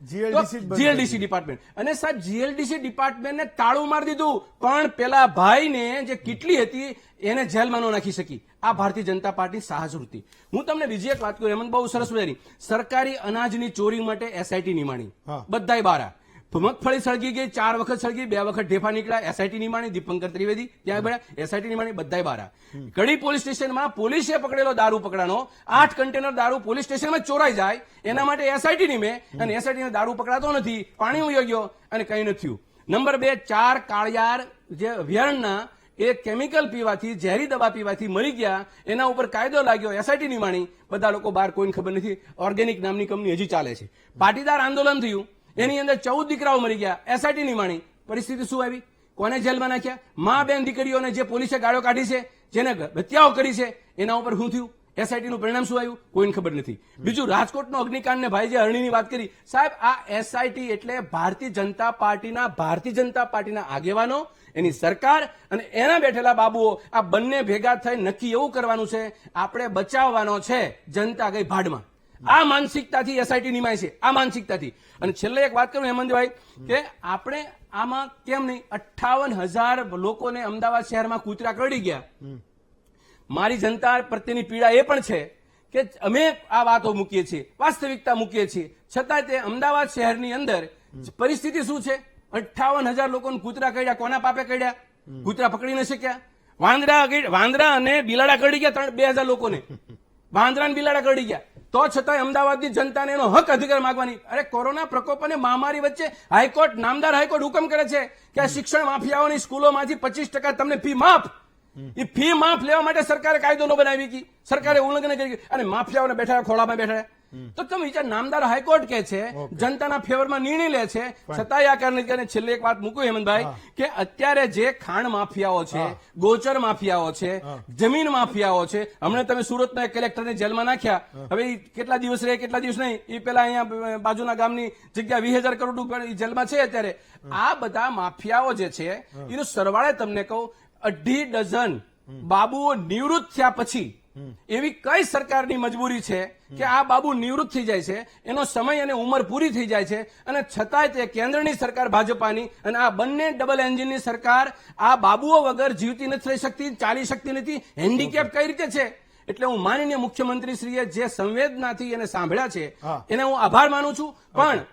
જીએલડીસી ડિપાર્ટમેન્ટ. અને સાહેબ જીએલડીસી ડિપાર્ટમેન્ટને તાળું મારી દીધું, પણ પેલા ભાઈને જે કિટલી હતી એને જેલમાં ન નાખી શકી. આ ભારતીય જનતા પાર્ટી સાહસવૃત્તિ. હું તમને બીજી એક વાત કહું, એમ બહુ સરસ મજાની. સરકારી અનાજની ચોરી માટે એસઆઈટી નિમાણી, બધાય બારા. મગફળી સળગી ગઈ, 4 વખત સળગી, 2 વખત ઢેફા નીકળ્યા, એસઆઈટી નિમાણી, દીપંકર ત્રિવેદી ત્યાં મળ્યા, એસઆઈટી નિમાણી બધાય બારા. કડી પોલીસ સ્ટેશનમાં પોલીસે પકડેલો દારૂ પકડાનો, 8 કન્ટેનર દારૂ પોલીસ સ્ટેશનમાં ચોરાઈ જાય એના માટે એસઆઈટી નિમે, અને એસઆઈટી દારૂ પકડાતો નથી, પાણી ઉયો ગયો અને કઈ નથી થયું. નંબર 2, 4 કાળિયાર જે અભયારણ્યના એ કેમિકલ પીવાથી, ઝેરી દવા પીવાથી મરી ગયા, એના ઉપર કાયદો લાગ્યો, એસઆઈટી નિમાણી, બધા લોકો બહાર કોઈને ખબર નથી. ઓર્ગેનિક નામની કંપની હજી ચાલે છે. પાટીદાર આંદોલન થયું, એની અંદર 14 દીકરાઓ મરી ગયા, એસઆઈટી નિમાણી. પરિસ્થિતિ શું આવી? કોને જેલમાં નાખ્યા? મા બેન દીકરીઓને જે પોલીસે ગાળો કાઢી છે, જેને હત્યાઓ કરી છે, એના ઉપર શું થયું? એસઆઈટી નું પરિણામ શું આવ્યું? કોઈને ખબર નથી. બીજું, રાજકોટનો અગ્નિકાંડ ને ભાઈ જે હરણીની વાત કરી, સાહેબ આ એસઆઈટી એટલે ભારતીય જનતા પાર્ટીના આગેવાનો, એની સરકાર અને એના બેઠેલા બાબુઓ, આ બંને ભેગા થઈ નક્કી એવું કરવાનું છે, આપણે બચાવવાનો છે, જનતા ગઈ ભાડમાં. આ માનસિકતાથી એસઆઈટી નિમાય છે, આ માનસિકતાથી. અને છેલ્લે એક વાત કરું હેમંતભાઈ, કે આપણે આમાં કેમ નહીં 58,000 લોકોને અમદાવાદ શહેરમાં કૂતરા કરડી ગયા. મારી જનતા પ્રત્યેની પીડા એ પણ છે કે અમે આ વાતો મૂકીએ છીએ, વાસ્તવિકતા મૂકીએ છીએ, છતાં તે અમદાવાદ શહેરની અંદર પરિસ્થિતિ શું છે? 58,000 લોકોને કૂતરા કરડ્યા. કોના પાપે કરડ્યા? કૂતરા પકડી ન શક્યા. વાંદરા અને બિલાડા કરડી ગયા 2,000 લોકોને. વાંદરા અને બિલાડા કરડી ગયા, તો છતાં અમદાવાદની જનતાને એનો હક અધિકાર માંગવાની. અરે કોરોના પ્રકોપ અને મહામારી વચ્ચે હાઈકોર્ટ, નામદાર હાઈકોર્ટ હુકમ કરે છે કે આ શિક્ષણ માફિયાઓની સ્કૂલોમાંથી 25% તમને ફી માફ. એ ફી માફ લેવા માટે સરકારે કાયદો ન બનાવી કે સરકારે ઉલ્લંઘન કરી અને માફિયાઓને બેઠા ખોળામાં બેઠા. તો તમે વિચાર, નામદાર હાઈકોર્ટ કે છે, જનતાના ફેવરમાં નિર્ણય લે છે, છતાંય આ કારણે. છેલ્લે એક વાત મૂકું હેમંતભાઈ, કે અત્યારે જે ખાણ માફિયાઓ છે, ગોચર માફિયાઓ છે, જમીન માફિયાઓ છે, હમણાં તમે સુરતના એક કલેક્ટરને જેલમાં નાખ્યા, હવે કેટલા દિવસ રહે કેટલા દિવસ નહીં, એ પેલા અહીંયા બાજુના ગામની જગ્યા 20,000 કરોડ જેલમાં છે અત્યારે. આ બધા માફિયાઓ જે છે એનું સરવાળે તમને કહું 2.5 ડઝન બાબુઓ નિવૃત્ત થયા પછી એવી કઈ સરકારની મજબૂરી છે કે આ બાબુ નિવૃત્ત થઈ જાય છે, એનો સમય અને ઉંમર પૂરી થઈ જાય છે, અને છતાંય તે કેન્દ્રની સરકાર ભાજપાની અને આ બંને ડબલ એન્જિનની સરકાર આ બાબુઓ વગર જીવતી નથી રહી શકતી, ચાલી શકતી નથી. હેન્ડીકેપ કઈ રીતે છે? એટલે હું માનનીય મુખ્યમંત્રીશ્રીએ જે સંવેદનાથી એને સાંભળ્યા છે એને હું આભાર માનું છું. પણ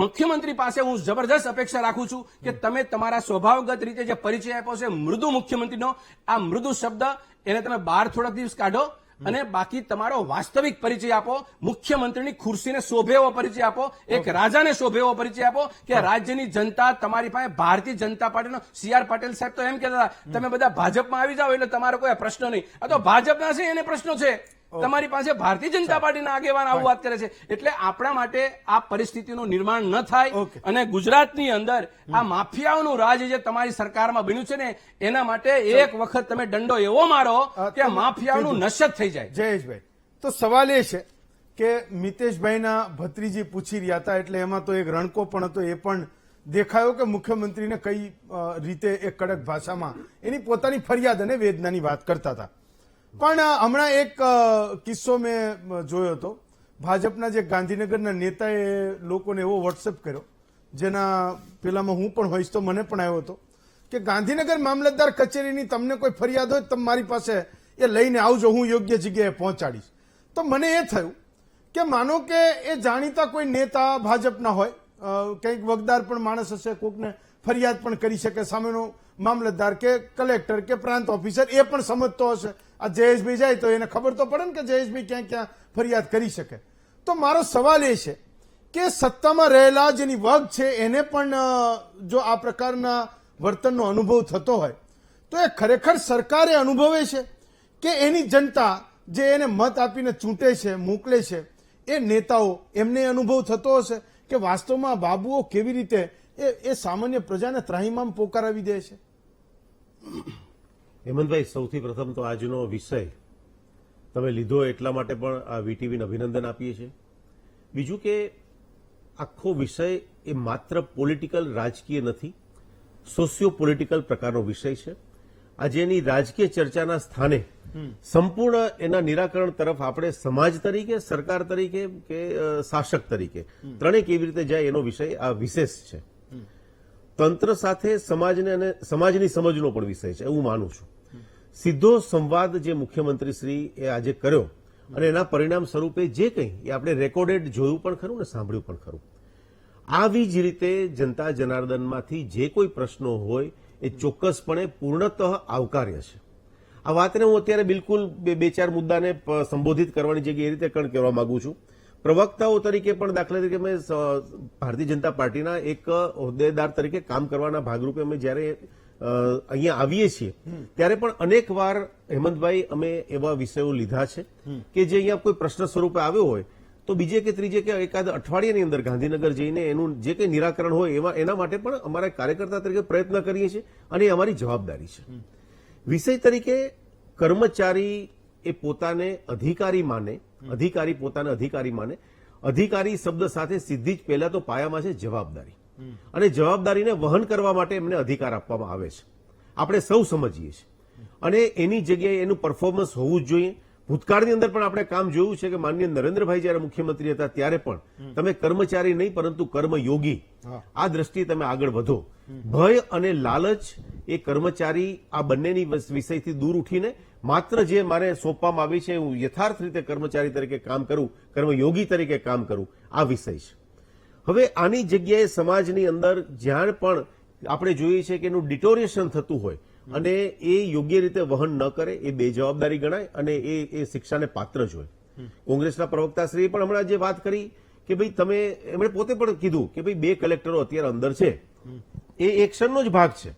મુખ્યમંત્રી પાસે હું જબરદસ્ત અપેક્ષા રાખું છું કે તમે તમારા સ્વભાવગત રીતે જે પરિચય આપ્યો છે મૃદુ મુખ્યમંત્રીનો, આ મૃદુ શબ્દ એને તમે બહાર થોડાક દિવસ કાઢો અને બાકી તમારો વાસ્તવિક પરિચય આપો. મુખ્યમંત્રીની ખુરશીને શોભે એવો પરિચય આપો, એક રાજાને શોભે એવો પરિચય આપો કે રાજ્યની જનતા તમારી પાસે ભારતીય જનતા પાર્ટીનો. CR પાટીલ સાહેબ તો એમ કહેતા હતા, તમે બધા ભાજપમાં આવી જાઓ એટલે તમારો કોઈ પ્રશ્ન નહીં. આ તો ભાજપના છે એને પ્રશ્નો છે, તમારી પાસે ભારતીય જનતા પાર્ટીના આગેવાન આવું વાત કરે છે. એટલે આપણા માટે આ પરિસ્થિતિનું નિર્માણ ન થાય અને ગુજરાતની અંદર આ માફિયાઓનું રાજ જે તમારી સરકારમાં બન્યું છે ને, એના માટે એક વખત તમે દંડો એવો મારો કે માફિયાઓનું નશ્વર થઈ જાય. જયેશભાઈ, તો સવાલ એ છે કે મિતેશભાઈના ભત્રીજી પૂછી રહ્યા હતા, એટલે એમાં તો એક રણકો પણ હતો, એ પણ દેખાયો કે મુખ્યમંત્રીને કઈ રીતે એક કડક ભાષામાં એની પોતાની ફરિયાદ અને વેદનાની વાત કરતા હતા. પણ હમણાં એક કિસ્સો મેં જોયો હતો, ભાજપના જે ગાંધીનગરના નેતાએ લોકોને એવો વોટ્સએપ કર્યો, જેના પેલામાં હું પણ હોઈશ તો મને પણ આવ્યો હતો કે ગાંધીનગર મામલતદાર કચેરીની તમને કોઈ ફરિયાદ હોય તમે મારી પાસે એ લઈને આવજો, હું યોગ્ય જગ્યાએ પહોંચાડીશ. તો મને એ થયું કે માનો કે એ જાણીતા કોઈ નેતા ભાજપના હોય, કંઈક વગદાર પણ માણસ હશે, કોકને ફરિયાદ પણ કરી શકે, સામેનો મામલતદાર કે કલેક્ટર કે પ્રાંત ઓફિસર એ પણ સમજતો હશે. આ જયેશભાઈ જાય તો એને ખબર તો પડે ને કે જયેશભાઈ ક્યાં ક્યાં ફરિયાદ કરી શકે. તો મારો સવાલ એ છે કે સત્તામાં રહેલા જેની વગ છે એને પણ જો આ પ્રકારના વર્તનનો અનુભવ થતો હોય તો એ ખરેખર સરકારે અનુભવે છે કે એની જનતા જે એને મત આપીને ચૂંટે છે, મોકલે છે, એ નેતાઓ એમને અનુભવ થતો હશે કે વાસ્તવમાં બાબુઓ કેવી રીતે એ સામાન્ય પ્રજાને ત્રાહિમામ પોકારાવી દે છે. હેમંતભાઈ, સૌથી પ્રથમ તો આજનો વિષય તમે લીધો એટલા માટે પણ આ વીટીવીને અભિનંદન આપીએ છીએ. બીજું કે આખો વિષય એ માત્ર પોલિટિકલ રાજકીય નથી, સોશિયો પોલિટિકલ પ્રકારનો વિષય છે. આજે એની રાજકીય ચર્ચાના સ્થાને સંપૂર્ણ એના નિરાકરણ તરફ આપણે સમાજ તરીકે, સરકાર તરીકે કે શાસક તરીકે ત્રણેય કેવી રીતે જાય એનો વિષય આ વિશેષ છે. તંત્ર સાથે સમાજને અને સમાજની સમજનો પણ વિષય છે એવું માનું છું. સીધો સંવાદ જે મુખ્યમંત્રી શ્રી એ આજે કર્યો અને એના પરિણામ સ્વરૂપે જે કંઈ એ આપણે રેકોર્ડેડ જોયું પણ ખરું ને સાંભળ્યું પણ ખરું. આવી જ રીતે જનતા જનાર્દનમાંથી જે કોઈ પ્રશ્નો હોય એ ચોક્કસપણે પૂર્ણતઃ આવકાર્ય છે. આ વાતને હું અત્યારે બિલકુલ બે ચાર મુદ્દાને સંબોધિત કરવાની જગ્યાએ એ રીતે કહેવા માંગુ છું. પ્રવક્તાઓ તરીકે પણ દાખલા તરીકે અમે ભારતીય જનતા પાર્ટીના એક હોદ્દેદાર તરીકે કામ કરવાના ભાગરૂપે અમે જ્યારે અહીંયા આવીએ છીએ ત્યારે પણ અનેક વાર હેમંતભાઈ અમે એવા વિષયો લીધા છે કે જે અહીંયા કોઈ પ્રશ્ન સ્વરૂપે આવ્યો હોય તો બીજે કે ત્રીજે કે એકાદ અઠવાડિયાની અંદર ગાંધીનગર જઈને એનું જે કંઈ નિરાકરણ હોય એના માટે પણ અમારા કાર્યકર્તા તરીકે પ્રયત્ન કરીએ છીએ અને એ અમારી જવાબદારી છે. વિષય તરીકે કર્મચારી એ પોતાને અધિકારી માને, અધિકારી પોતાને અધિકારી માને. અધિકારી શબ્દ સાથે સીધી જ પહેલા તો પાયામાં છે જવાબદારી, અને જવાબદારીને વહન કરવા માટે એમને અધિકાર આપવામાં આવે છે. આપણે સૌ સમજીએ છીએ અને એની જગ્યાએ એનું પરફોર્મન્સ હોવું જ જોઈએ. ભૂતકાળની અંદર પણ આપણે કામ જોયું છે કે માનનીય નરેન્દ્રભાઈ જયારે મુખ્યમંત્રી હતા ત્યારે પણ તમે કર્મચારી નહીં પરંતુ કર્મયોગી આ દ્રષ્ટિએ તમે આગળ વધો. ભય અને લાલચ એ કર્મચારી આ બંનેની વિષયથી દૂર ઉઠીને માત્ર જે મારે સોંપવામાં આવી છે હું યથાર્થ રીતે કર્મચારી તરીકે કામ કરું, કર્મયોગી તરીકે કામ કરું, આ વિષય છે. હવે આની જગ્યાએ સમાજની અંદર જ્યાં પણ આપણે જોઈએ છે કે એનું ડિટોરિએશન થતું હોય અને એ યોગ્ય રીતે વહન ન કરે એ બેજવાબદારી ગણાય અને એ શિક્ષાને પાત્ર જ હોય. કોંગ્રેસના પ્રવક્તાશ્રીએ પણ હમણાં જે વાત કરી કે ભાઈ તમે, એમણે પોતે પણ કીધું કે ભાઈ 2 કલેક્ટરો અત્યારે અંદર છે એ એક્શનનો જ ભાગ છે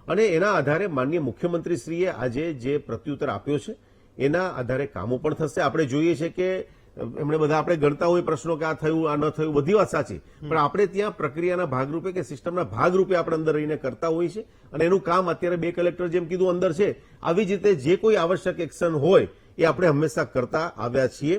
અને એના આધારે માનનીય મુખ્યમંત્રીશ્રીએ આજે જે પ્રત્યુત્તર આપ્યો છે એના આધારે કામો પણ થશે. આપણે જોઈએ છે કે એમણે બધા આપણે ગણતા હોય પ્રશ્નો કે આ થયું આ ન થયું, બધી વાત સાચી, પણ આપણે ત્યાં પ્રક્રિયાના ભાગરૂપે કે સિસ્ટમના ભાગરૂપે આપણે અંદર રહીને કરતા હોઈએ છીએ અને એનું કામ અત્યારે 2 કલેક્ટર જેમ કીધું અંદર છે. આવી જ રીતે જે કોઈ આવશ્યક એક્શન હોય એ આપણે હંમેશા કરતા આવ્યા છીએ.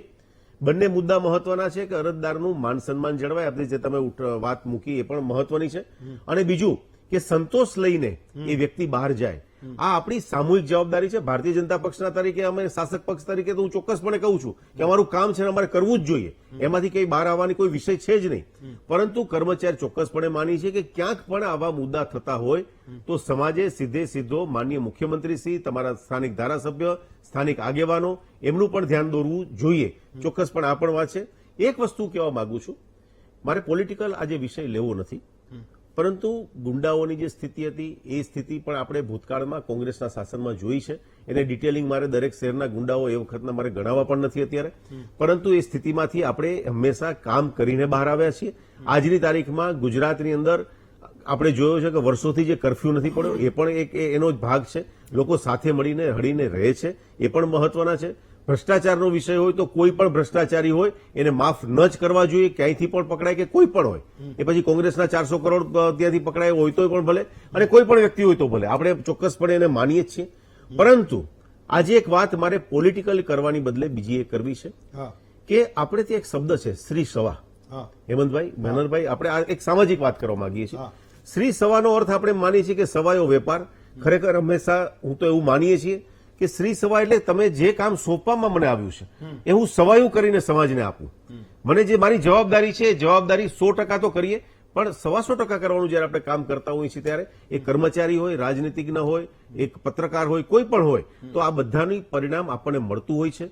બંને મુદ્દા મહત્વના છે કે અરજદારનું માન સન્માન જળવાય, આપણી જે તમે વાત મૂકી એ પણ મહત્વની છે, અને બીજું કે સંતોષ લઈને એ વ્યક્તિ બહાર જાય. આ આપણી સામૂહિક જવાબદારી છે. ભારતીય જનતા પક્ષના તરીકે અમે શાસક પક્ષ તરીકે તો હું ચોક્કસપણે કહું છું કે અમારું કામ છે અમારે કરવું જ જોઈએ, એમાંથી કંઈ બહાર આવવાની કોઈ વિષય છે જ નહીં. પરંતુ કર્મચારી ચોક્કસપણે માની છે કે ક્યાંક પણ આવા મુદ્દા થતા હોય તો સમાજે સીધો માનનીય મુખ્યમંત્રીશ્રી, તમારા સ્થાનિક ધારાસભ્ય, સ્થાનિક આગેવાનો એમનું પણ ધ્યાન દોરવું જોઈએ. ચોક્કસપણે આ પણ વાત છે. એક વસ્તુ કહેવા માંગુ છું, મારે પોલિટિકલ આજે વિષય લેવો નથી, પરંતુ ગુંડાઓની જે સ્થિતિ હતી એ સ્થિતિ પણ આપણે ભૂતકાળમાં કોંગ્રેસના શાસનમાં જોઈ છે. એને ડિટેલિંગ મારે દરેક શહેરના ગુંડાઓ એ વખતના મારે ગણાવવા પણ નથી અત્યારે, પરંતુ એ સ્થિતિમાંથી આપણે હંમેશા કામ કરીને બહાર આવ્યા છીએ. આજની તારીખમાં ગુજરાતની અંદર આપણે જોયો છે કે વર્ષોથી જે કર્ફ્યુ નથી પડ્યો એ પણ એક એનો જ ભાગ છે. લોકો સાથે મળીને હળીને રહે છે, એ પણ મહત્વના છે. ભ્રષ્ટાચારનો વિષય હોય તો કોઈ પણ ભ્રષ્ટાચારી હોય એને માફ ન જ કરવા જોઈએ, ક્યાંયથી પણ પકડાય કે કોઈ પણ હોય. એ પછી કોંગ્રેસના 400 કરોડ ત્યાંથી પકડાય હોય તો પણ ભલે, અને કોઈ પણ વ્યક્તિ હોય તો ભલે, આપણે ચોક્કસપણે એને માનીએ જ છીએ. પરંતુ આજે એક વાત મારે પોલિટિકલ કરવાની બદલે બીજી એક કરવી છે કે આપણે ત્યાં એક શબ્દ છે શ્રી સવા. હેમંતભાઈ, મહેનરભાઈ, આપણે આ એક સામાજિક વાત કરવા માંગીએ છીએ. શ્રી સવાનો અર્થ આપણે માનીએ છીએ કે સવાયો વેપાર. ખરેખર હંમેશા હું તો એવું માનીએ છીએ કે શ્રી સવા એટલે તમે જે કામ સોંપવામાં મને આવ્યું છે એ હું સવાયું કરીને સમાજને આપું. મને જે મારી જવાબદારી છે એ જવાબદારી 100% તો કરીએ, પણ 125% કરવાનું જયારે આપણે કામ કરતા હોઈએ છીએ ત્યારે એ કર્મચારી હોય, રાજનીતિજ્ઞ હોય, એક પત્રકાર હોય, કોઈ પણ હોય, તો આ બધાની પરિણામ આપણને મળતું હોય છે.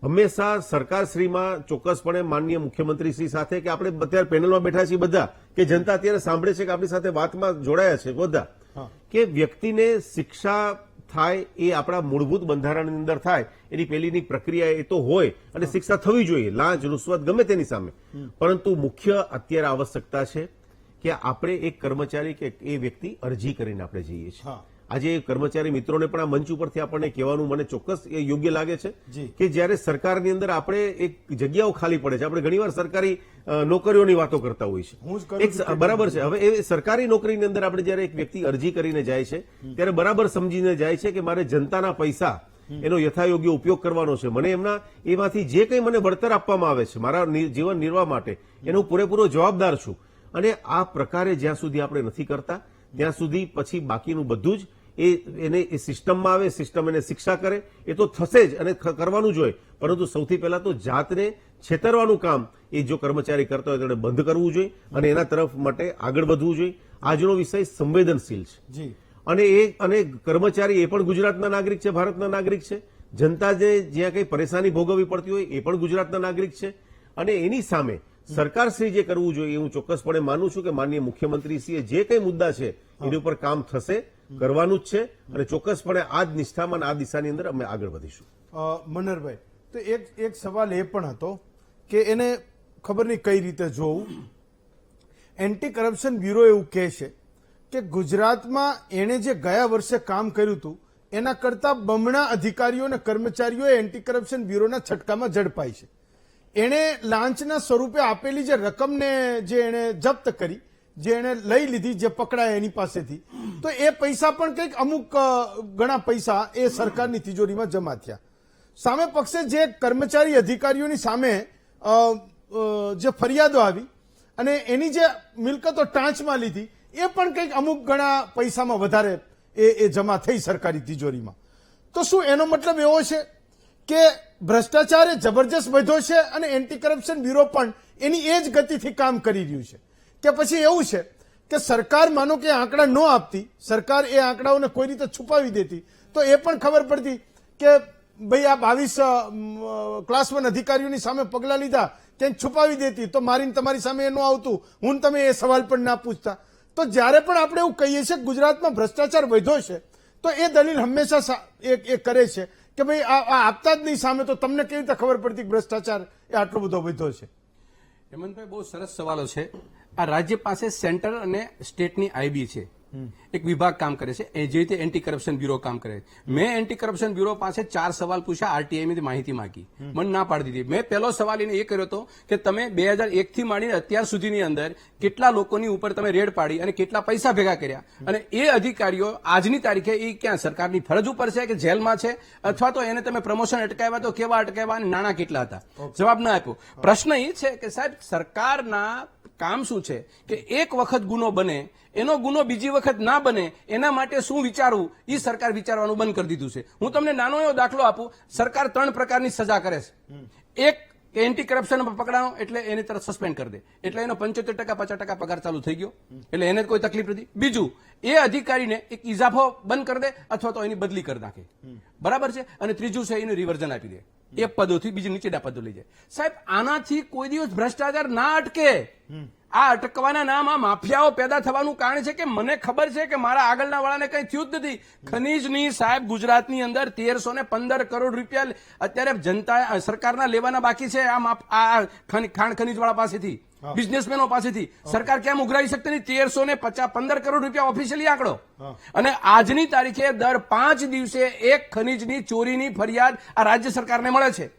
હંમેશા સરકારશ્રીમાં ચોક્કસપણે માનનીય મુખ્યમંત્રીશ્રી સાથે કે આપણે અત્યારે પેનલમાં બેઠા છીએ બધા, કે જનતા અત્યારે સાંભળે છે કે આપણી સાથે વાતમાં જોડાયા છે બધા, કે વ્યક્તિને શિક્ષા થાય એ આપણા મૂળભૂત બંધારણની અંદર થાય એની પહેલીની પ્રક્રિયા એ તો હોય અને શિક્ષા થવી જોઈએ, લાંચ રૂશ્વત ગમે તેની સામે. પરંતુ મુખ્ય અત્યારે આવશ્યકતા છે કે આપણે એક કર્મચારી કે એ વ્યક્તિ અરજી કરીને આપણે જઈએ છીએ. આજે કર્મચારી મિત્રોને પણ આ મંચ ઉપરથી આપણને કહેવાનું મને ચોક્કસ એ યોગ્ય લાગે છે કે જ્યારે સરકારની અંદર આપણે એક જગ્યાઓ ખાલી પડે છે, આપણે ઘણીવાર સરકારી નોકરીઓની વાતો કરતા હોઈએ છીએ, બરાબર છે. હવે એ સરકારી નોકરીની અંદર આપણે જયારે એક વ્યક્તિ અરજી કરીને જાય છે ત્યારે બરાબર સમજીને જાય છે કે મારે જનતાના પૈસા એનો યથાયોગ્ય ઉપયોગ કરવાનો છે, મને એમના એમાંથી જે કંઈ મને વળતર આપવામાં આવે છે મારા જીવન નિર્વાહ માટે એનો પૂરેપૂરો જવાબદાર છું. અને આ પ્રકારે જ્યાં સુધી આપણે નથી કરતા ત્યાં સુધી પછી બાકીનું બધું જ એને એ સિસ્ટમમાં આવે, સિસ્ટમ એને શિક્ષા કરે, એ તો થશે જ અને કરવાનું જ હોય. પરંતુ સૌથી પહેલા તો જાતને છેતરવાનું કામ એ જો કર્મચારી કરતા હોય તેને બંધ કરવું જોઈએ અને એના તરફ માટે આગળ વધવું જોઈએ. આજનો વિષય સંવેદનશીલ છે અને કર્મચારી એ પણ ગુજરાતના નાગરિક છે, ભારતના નાગરિક છે. જનતા જે જ્યાં કંઈ પરેશાની ભોગવવી પડતી હોય એ પણ ગુજરાતના નાગરિક છે અને એની સામે સરકારશ્રી જે કરવું જોઈએ હું ચોક્કસપણે માનું છું કે માનનીય મુખ્યમંત્રીશ્રીએ જે કંઈ મુદ્દા છે એની ઉપર કામ થશે, કરવાનું જ છે અને ચોક્કસપણે આ જ નિષ્ઠામાં આ દિશાની અંદર અમે આગળ વધીશું. મનહરભાઈ, તો એક સવાલ એ પણ હતો કે એને ખબર નહીં કઈ રીતે જોવું. એન્ટી કરપ્શન બ્યુરો એવું કહે છે કે ગુજરાતમાં એણે જે ગયા વર્ષે કામ કર્યું હતું એના કરતા બમણા અધિકારીઓ અને કર્મચારીઓ એન્ટી કરપ્શન બ્યુરોના છટકામાં ઝડપાય છે. એણે લાંચના સ્વરૂપે આપેલી જે રકમને જે એણે જપ્ત કરી, જે એણે લઈ લીધી, જે પકડાય એની પાસેથી, તો એ પૈસા પણ કંઈક અમુક ઘણા પૈસા એ સરકારની તિજોરીમાં જમા થયા. સામે પક્ષે જે કર્મચારી અધિકારીઓની સામે જે ફરિયાદો આવી અને એની જે મિલકતો ટાંચમાં લીધી એ પણ કંઈક અમુક ઘણા પૈસામાં વધારે એ જમા થઈ સરકારી તિજોરીમાં. તો શું એનો મતલબ એવો છે કે ભ્રષ્ટાચાર એ જબરજસ્ત વધ્યો છે અને એન્ટી કરપ્શન બ્યુરો પણ એની એ જ ગતિથી કામ કરી રહ્યું છે? કે પછી એવું છે કે સરકાર માનો કે આંકડા ન આપતી, સરકાર એ આંકડાઓને કોઈ રીતે છુપાવી દેતી, તો એ પણ ખબર પડતી કે ભાઈ આ 22 ક્લાસ 1 અધિકારીઓની સામે પગલા લીધા, ક્યાંક છુપાવી દેતી તો મારીને તમારી સામે એ ન આવતું, હું તમે એ સવાલ પણ ના પૂછતા. તો જ્યારે પણ આપણે એવું કહીએ છીએ કે ગુજરાતમાં ભ્રષ્ટાચાર વધ્યો છે તો એ દલીલ હંમેશા એ કરે છે કે ભાઈ આ આપતા જ નહીં સામે, તો તમને કેવી રીતે ખબર પડતી કે ભ્રષ્ટાચાર એ આટલો બધો વધ્યો છે? હેમંતભાઈ, બહુ સરસ સવાલો છે. આ રાજ્ય પાસે સેન્ટર અને સ્ટેટની આઈબી છે, એક વિભાગ કામ કરે છે, જે રીતે એન્ટી કરપ્શન બ્યુરો કામ કરે. મેં એન્ટી કરપ્શન બ્યુરો પાસે 4 સવાલ પૂછ્યા, આરટીઆઈ ની માહિતી માંગી, મને ના પાડી દીધી. મેં પહેલો સવાલ એને એ કર્યો હતો કે તમે 2001 થી માંડીને અત્યાર સુધીની અંદર કેટલા લોકોની ઉપર તમે રેડ પાડી અને કેટલા પૈસા ભેગા કર્યા, અને એ અધિકારીઓ આજની તારીખે એ ક્યાં સરકારની ફરજ ઉપર છે કે જેલમાં છે, અથવા તો એને તમે પ્રમોશન અટકાવ્યા તો કેવા અટકાવ્યા અને નાણાં કેટલા હતા? જવાબ ના આપ્યો. પ્રશ્ન એ છે કે સાહેબ, સરકારના કામ શું છે કે એક વખત ગુનો બને, એનો ગુનો બીજી વખત ના બને એના માટે શું વિચારવું એ સરકાર વિચારવાનું બંધ કરી દીધું છે. હું તમને નાનો એવો દાખલો આપું. સરકાર 3 પ્રકારની સજા કરે છે. એક, એન્ટી કરપ્શન પકડાણો એટલે એની તરફ સસ્પેન્ડ કરી દે, એટલે એનો 75% 50% પગાર ચાલુ થઈ ગયો, એટલે એને કોઈ તકલીફ નથી. બીજું, એ અધિકારીને એક ઇજાફો બંધ કરી દે અથવા તો એની બદલી કરી નાખે, બરાબર છે. અને ત્રીજું છે એને રિવર્ઝન આપી દે, એક પદોથી બીજી નીચેના પદો લઈ જાય. સાહેબ, આનાથી કોઈ દિવસ ભ્રષ્ટાચાર ના અટકે. આ અટકવાના નામ આ માફિયાઓ પેદા થવાનું કારણ છે કે મને ખબર છે કે મારા આગળના વાળાને કઈ થયું જ નથી. ખનીજની સાહેબ ગુજરાતની અંદર 1315 કરોડ રૂપિયા અત્યારે જનતા સરકારના લેવાના બાકી છે. આ ખાણ ખનીજ વાળા પાસેથી, બિઝનેસમેનો પાસેથી સરકાર કેમ ઉઘરાવી શકતી નહીં? 1315 કરોડ રૂપિયા ઓફિશિયલી આંકડો. અને આજની તારીખે દર 5 દિવસે એક ખનીજની ચોરીની ફરિયાદ આ રાજ્ય સરકારને મળે છે.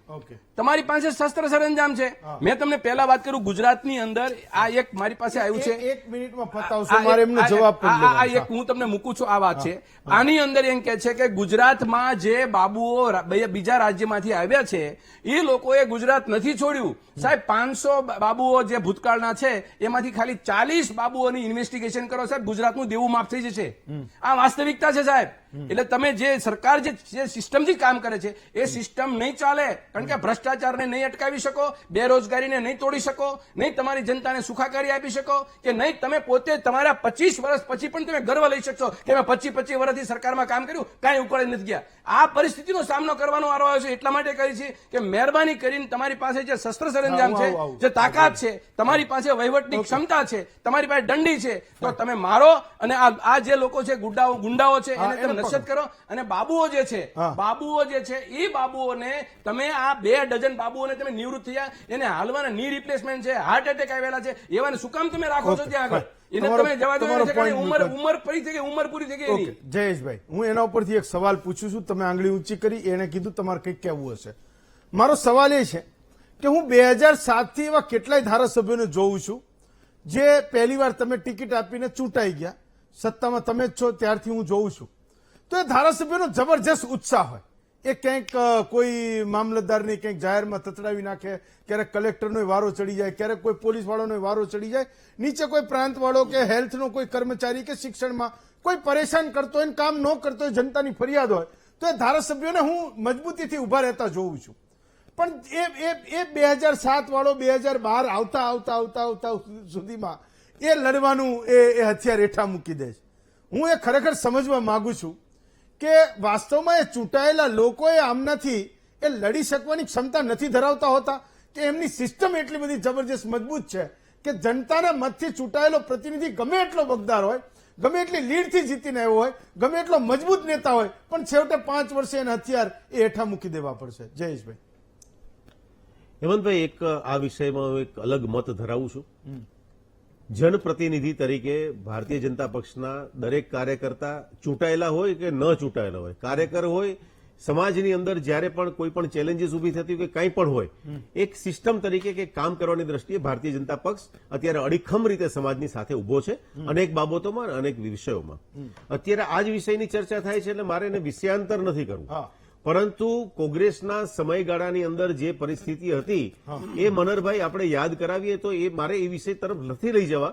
તમારી પાસે શસ્ત્ર સરંજામ છે. મેં તમને પહેલા વાત કરું, ગુજરાતની અંદર આ એક મારી પાસે આવ્યું છે, 1 મિનિટમાં પતાવશો, મારે એમનો જવાબ પણ લેવાનો. આ એક હું તમને મૂકું છું. આ વાત છે, આની અંદર એમ કે છે કે ગુજરાતમાં જે બાબુઓ બીજા રાજ્યમાંથી આવ્યા છે એ લોકોએ ગુજરાત નથી છોડ્યું. સાહેબ, 500 બાબુઓ જે ભૂતકાળના છે એમાંથી ખાલી 40 બાબુઓની ઇન્વેસ્ટિગેશન કરો સાહેબ, ગુજરાતનું દેવું માફ થઈ જશે. આ વાસ્તવિકતા છે સાહેબ. એટલે તમે જે સરકાર જે સિસ્ટમથી કામ કરે છે એ સિસ્ટમ નહીં ચાલે, કારણ કે ભ્રષ્ટાચારને નહીં અટકાવી શકો, બેરોજગારીને નહીં તોડી શકો, નહીં તમારી જનતાને સુખાકારી આપી શકો, કે નહીં તમે પોતે તમારા 25 વર્ષ પછી પણ તમે ગર્વ લઈ શકશો કે મેં 25 વર્ષથી સરકારમાં કામ કર્યું, કાંઈ ઉકળે નથી ગયા. આ પરિસ્થિતિનો સામનો કરવાનો વારો આવ્યો છે. એટલા માટે કહી છે કે મહેરબાની કરીને તમારી પાસે જે શસ્ત્ર સરંજામ છે, જે તાકાત છે, તમારી પાસે વહીવટની ક્ષમતા છે, તમારી પાસે દંડી છે, તો તમે મારો અને આ જે લોકો છે ગુંડાઓ છે એને તમે નશ્યત કરો. અને બાબુઓ જે છે એ બાબુઓને તમે આ 2 ડઝન બાબુઓને તમે નિવૃત્ત થયા, એને હાલવાના ની રિપ્લેસમેન્ટ છે, હાર્ટ એટેક આવેલા છે, એવાને શું કામ તમે રાખો છો ત્યાં આગળ? એને તમે જવા દો. ઉંમર પૂરી થઈ ગઈ, ઉંમર પૂરી થઈ ગઈ. જયેશભાઈ, હું એના ઉપરથી એક સવાલ પૂછું છું. તમે આંગળી ઊંચી કરી, એને કીધું તમારે કંઈક કહેવું હશે. મારો સવાલ એ છે કે હું 2007 થી એવા કેટલાય ધારાસભ્યોને જોઉં છું જે પહેલી વાર તમે ટિકિટ આપીને ચૂંટાઈ ગયા, સત્તામાં તમે જ છો ત્યારથી હું જોઉં છું. તો એ ધારાસભ્યોનો જબરજસ્ત ઉત્સાહ હોય. એ ક્યાંક કોઈ મામલતદારને ક્યાંક જાહેરમાં તતડાવી નાખે, ક્યારેક કલેક્ટરનો વારો ચડી જાય, ક્યારેક કોઈ પોલીસ વાળાનો વારો ચડી જાય, નીચે કોઈ પ્રાંત વાળો કે હેલ્થનો કોઈ કર્મચારી કે શિક્ષણમાં કોઈ પરેશાન કરતો હોય, કામ ન કરતો હોય, જનતાની ફરિયાદ હોય, તો એ ધારાસભ્યોને હું મજબૂતીથી ઉભા રહેતા જોઉં છું. પણ એ 2007 વાળો 2012 આવતા સુધીમાં એ લડવાનું એ હથિયાર હેઠા મૂકી દે છે. હું એ ખરેખર સમજવા માંગુ છું કે વાસ્તવમાં એ ચૂંટાયેલા લોકોએ આમનાથી એ લડી શકવાની ક્ષમતા નથી ધરાવતા હોતા, કે એમની સિસ્ટમ એટલી બધી જબરજસ્ત મજબૂત છે કે જનતાના મતથી ચૂંટાયેલો પ્રતિનિધિ ગમે એટલો બગદાર હોય, ગમે એટલી લીડથી જીતીને આવ્યો હોય, ગમે એટલો મજબૂત નેતા હોય, પણ છેવટે 5 વર્ષે એના હથિયાર એ હેઠા મૂકી દેવા પડશે. જયેશભાઈ. હેમંતભાઈ, એક આ વિષયમાં હું એક અલગ મત ધરાવું છું. જનપ્રતિનિધિ તરીકે ભારતીય જનતા પક્ષના દરેક કાર્યકર્તા ચૂંટાયેલા હોય કે ન ચૂંટાયેલા હોય, કાર્યકર હોય, સમાજની અંદર જ્યારે પણ કોઈ પણ ચેલેન્જીસ ઉભી થતી હોય કે કંઈ પણ હોય, એક સિસ્ટમ તરીકે કે કામ કરવાની દ્રષ્ટિએ ભારતીય જનતા પક્ષ અત્યારે અડીખમ રીતે સમાજની સાથે ઉભો છે અનેક બાબતોમાં અને અનેક વિષયોમાં. અત્યારે આ જ વિષયની ચર્ચા થાય છે એટલે મારે એને વિષયાંતર નથી કરવું, પરંતુ કોંગ્રેસના સમયગાળાની અંદર જે પરિસ્થિતિ હતી એ મનહરભાઈ આપણે યાદ કરાવીએ તો એ મારે એ વિષય તરફ નથી લઈ જવા,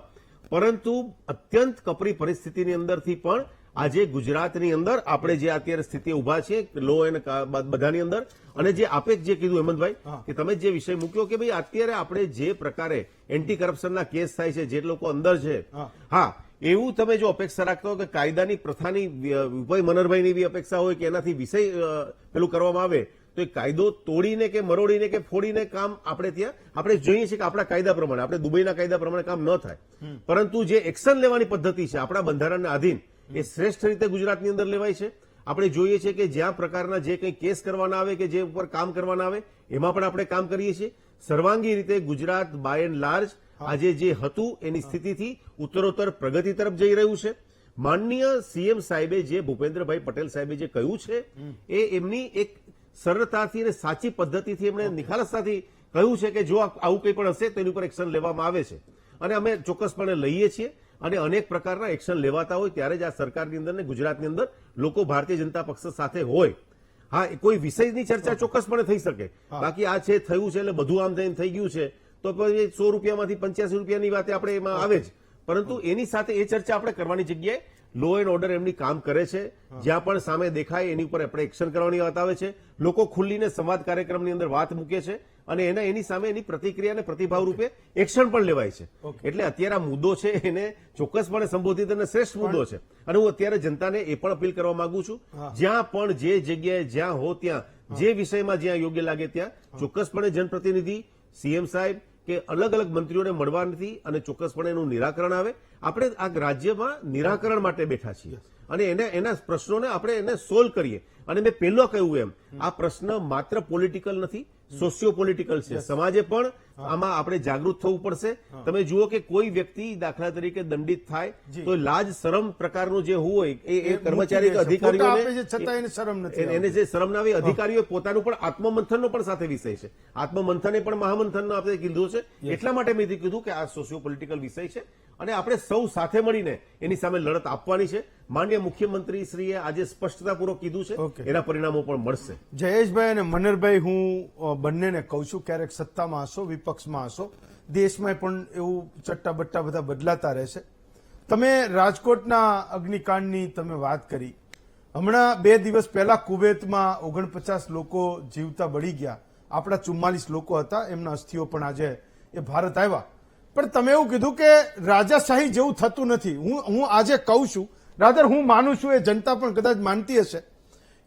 પરંતુ અત્યંત કપરી પરિસ્થિતિની અંદરથી પણ આજે ગુજરાતની અંદર આપણે જે અત્યારે સ્થિતિ ઉભા છે લો એન્ડ બધાની અંદર, અને જે આપે જે કીધું હેમંતભાઈ કે તમે જે વિષય મૂક્યો કે ભાઈ અત્યારે આપણે જે પ્રકારે એન્ટી કરપ્શનના કેસ થાય છે, જે લોકો અંદર છે, હા, એવું તમે જો અપેક્ષા રાખતા હો કે કાયદાની પ્રથાની મનહરભાઈની એવી અપેક્ષા હોય કે એનાથી વિષય પેલું કરવામાં આવે તો એ કાયદો તોડીને કે મરોડીને કે ફોડીને કામ આપણે જોઈએ છીએ કે આપણા કાયદા પ્રમાણે, આપણે દુબઈના કાયદા પ્રમાણે કામ ન થાય, પરંતુ જે એક્શન લેવાની પદ્ધતિ છે આપણા બંધારણના આધીન એ શ્રેષ્ઠ રીતે ગુજરાતની અંદર લેવાય છે. આપણે જોઈએ છીએ કે જ્યાં પ્રકારના જે કંઈ કેસ કરવાના આવે કે જે ઉપર કામ કરવાના આવે એમાં પણ આપણે કામ કરીએ છીએ. સર્વાંગી રીતે ગુજરાત બાય એન્ડ લાર્જ આજે જે હતું એની સ્થિતિથી ઉત્તરોત્તર પ્રગતિ તરફ જઈ રહ્યું છે. માનનીય સીએમ સાહેબે જે ભૂપેન્દ્રભાઈ પટેલ સાહેબે જે કહ્યું છે એ એમની એક સરળતાથી અને સાચી પદ્ધતિથી એમણે નિખાલસતાથી કહ્યું છે કે જો આવું કંઈ પણ હશે તો એની ઉપર એક્શન લેવામાં આવે છે, અને અમે ચોક્કસપણે લઈએ છીએ. અને અનેક પ્રકારના એક્શન લેવાતા હોય ત્યારે જ આ સરકારની અંદર ને ગુજરાતની અંદર લોકો ભારતીય જનતા પક્ષ સાથે હોય. હા, કોઈ વિષયની ચર્ચા ચોક્કસપણે થઈ શકે, બાકી આ છે થયું છે એટલે બધું આમ થઈને થઈ ગયું છે તો 100 રૂપિયામાંથી 85 રૂપિયાની વાત આપણે એમાં આવે જ, પરંતુ એની સાથે એ ચર્ચા આપણે કરવાની જગ્યાએ લો એન્ડ ઓર્ડર એમની કામ કરે છે, જ્યાં પણ સામે દેખાય એની ઉપર આપણે એક્શન કરવાની વાત આવે છે. લોકો ખુલ્લીને સંવાદ કાર્યક્રમની અંદર વાત મૂકે છે અને એની સામે એની પ્રતિક્રિયા અને પ્રતિભાવ રૂપે એક્શન પણ લેવાય છે. એટલે અત્યારે આ મુદ્દો છે એને ચોક્કસપણે સંબોધિત અને શ્રેષ્ઠ મુદ્દો છે, અને હું અત્યારે જનતાને એ પણ અપીલ કરવા માંગુ છું, જ્યાં પણ જે જગ્યાએ જ્યાં હો ત્યાં જે વિષયમાં જ્યાં યોગ્ય લાગે ત્યાં ચોક્કસપણે જનપ્રતિનિધિ, સીએમ સાહેબ કે અલગ અલગ મંત્રીઓને મળવા નથી અને ચોક્કસપણે એનું નિરાકરણ આવે. આપણે આ રાજ્યમાં નિરાકરણ માટે બેઠા છીએ અને એના પ્રશ્નોને આપણે એને સોલ્વ કરીએ. અને મેં પહેલો કહ્યું એમ, આ પ્રશ્ન માત્ર પોલિટિકલ નથી, સોશિયો પોલિટિકલ છે. સમાજે પણ આમાં આપણે જાગૃત થવું પડશે. તમે જુઓ કે કોઈ વ્યક્તિ દાખલા તરીકે દંડિત થાય તો લાજ શરમ પ્રકારનું જે હોય એ કર્મચારી કે અધિકારીઓને એને જે શરમ ના આવે, અધિકારીઓ પોતાનું પણ આત્મમંથનનો પણ સાથે વિષય છે. આત્મમંથન એ પણ મહામંથનનો આપણે કીધું છે. એટલા માટે મેં કીધું કે આ સોશિયો પોલિટિકલ વિષય છે અને આપણે સૌ સાથે મળીને એની સામે લડત આપવાની છે. માનનીય મુખ્યમંત્રી શ્રીએ આજે સ્પષ્ટતાપૂર્વક કીધું છે, એના પરિણામો પણ મળશે. જયેશભાઈ અને મનહરભાઈ, હું બંનેને કહું છું, ક્યારેક સત્તામાં હશો, વિપક્ષમાં હશો, દેશમાં પણ એવું ચટ્ટા બટ્ટા બધા બદલાતા રહેશે. તમે રાજકોટના અગ્નિકાંડની તમે વાત કરી, હમણાં 2 દિવસ પહેલા કુવૈતમાં 49 લોકો જીવતા બળી ગયા, આપણા 44 લોકો હતા, એમના અસ્થિઓ પણ આજે એ ભારત આવ્યા. પણ તમે એવું કીધું કે રાજાશાહી જેવું થતું નથી. હું આજે કહું છું, રાધર હું માનું છું, એ જનતા પણ કદાચ માનતી હશે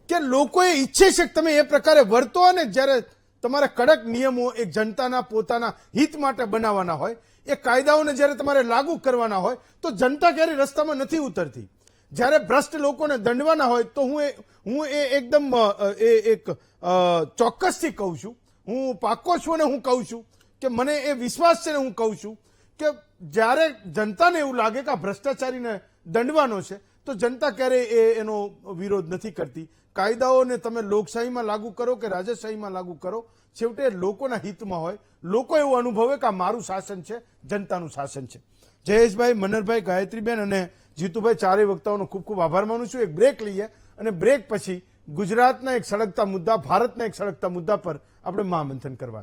કે લોકો એ ઈચ્છે છે કે તમે એ પ્રકારે વર્તો, અને જ્યારે તમારે કડક નિયમો એક જનતાના પોતાના હિત માટે બનાવવાના હોય, એ કાયદાઓને જ્યારે તમારે લાગુ કરવાના હોય તો જનતા ક્યારેય રસ્તામાં નથી ઉતરતી. જ્યારે ભ્રષ્ટ લોકોને દંડવાના હોય તો હું એ એકદમ એક ચોક્કસથી કહું છું, હું પાક્કો છું અને હું કહું છું કે મને એ વિશ્વાસ છે ને હું કહું છું કે જ્યારે જનતાને એવું લાગે કે આ ભ્રષ્ટાચારીને દંડવાનો છે તો જનતા ક્યારેય એનો વિરોધ નથી કરતી. કાયદાઓને તમે લોકશાહીમાં લાગુ કરો કે રાજાશાહીમાં લાગુ કરો, છેવટે લોકોના હિતમાં હોય. લોકો એવું અનુભવે કે આ મારું શાસન છે, જનતાનું શાસન છે. જયેશભાઈ, મનહરભાઈ, ગાયત્રીબેન અને જીતુભાઈ, ચારેય વક્તાઓનો ખૂબ ખૂબ આભાર માનું છું. એક બ્રેક લઈએ અને બ્રેક પછી ગુજરાતના એક સળગતા મુદ્દા, ભારતના એક સળગતા મુદ્દા પર આપણે મહામંથન કરવાના.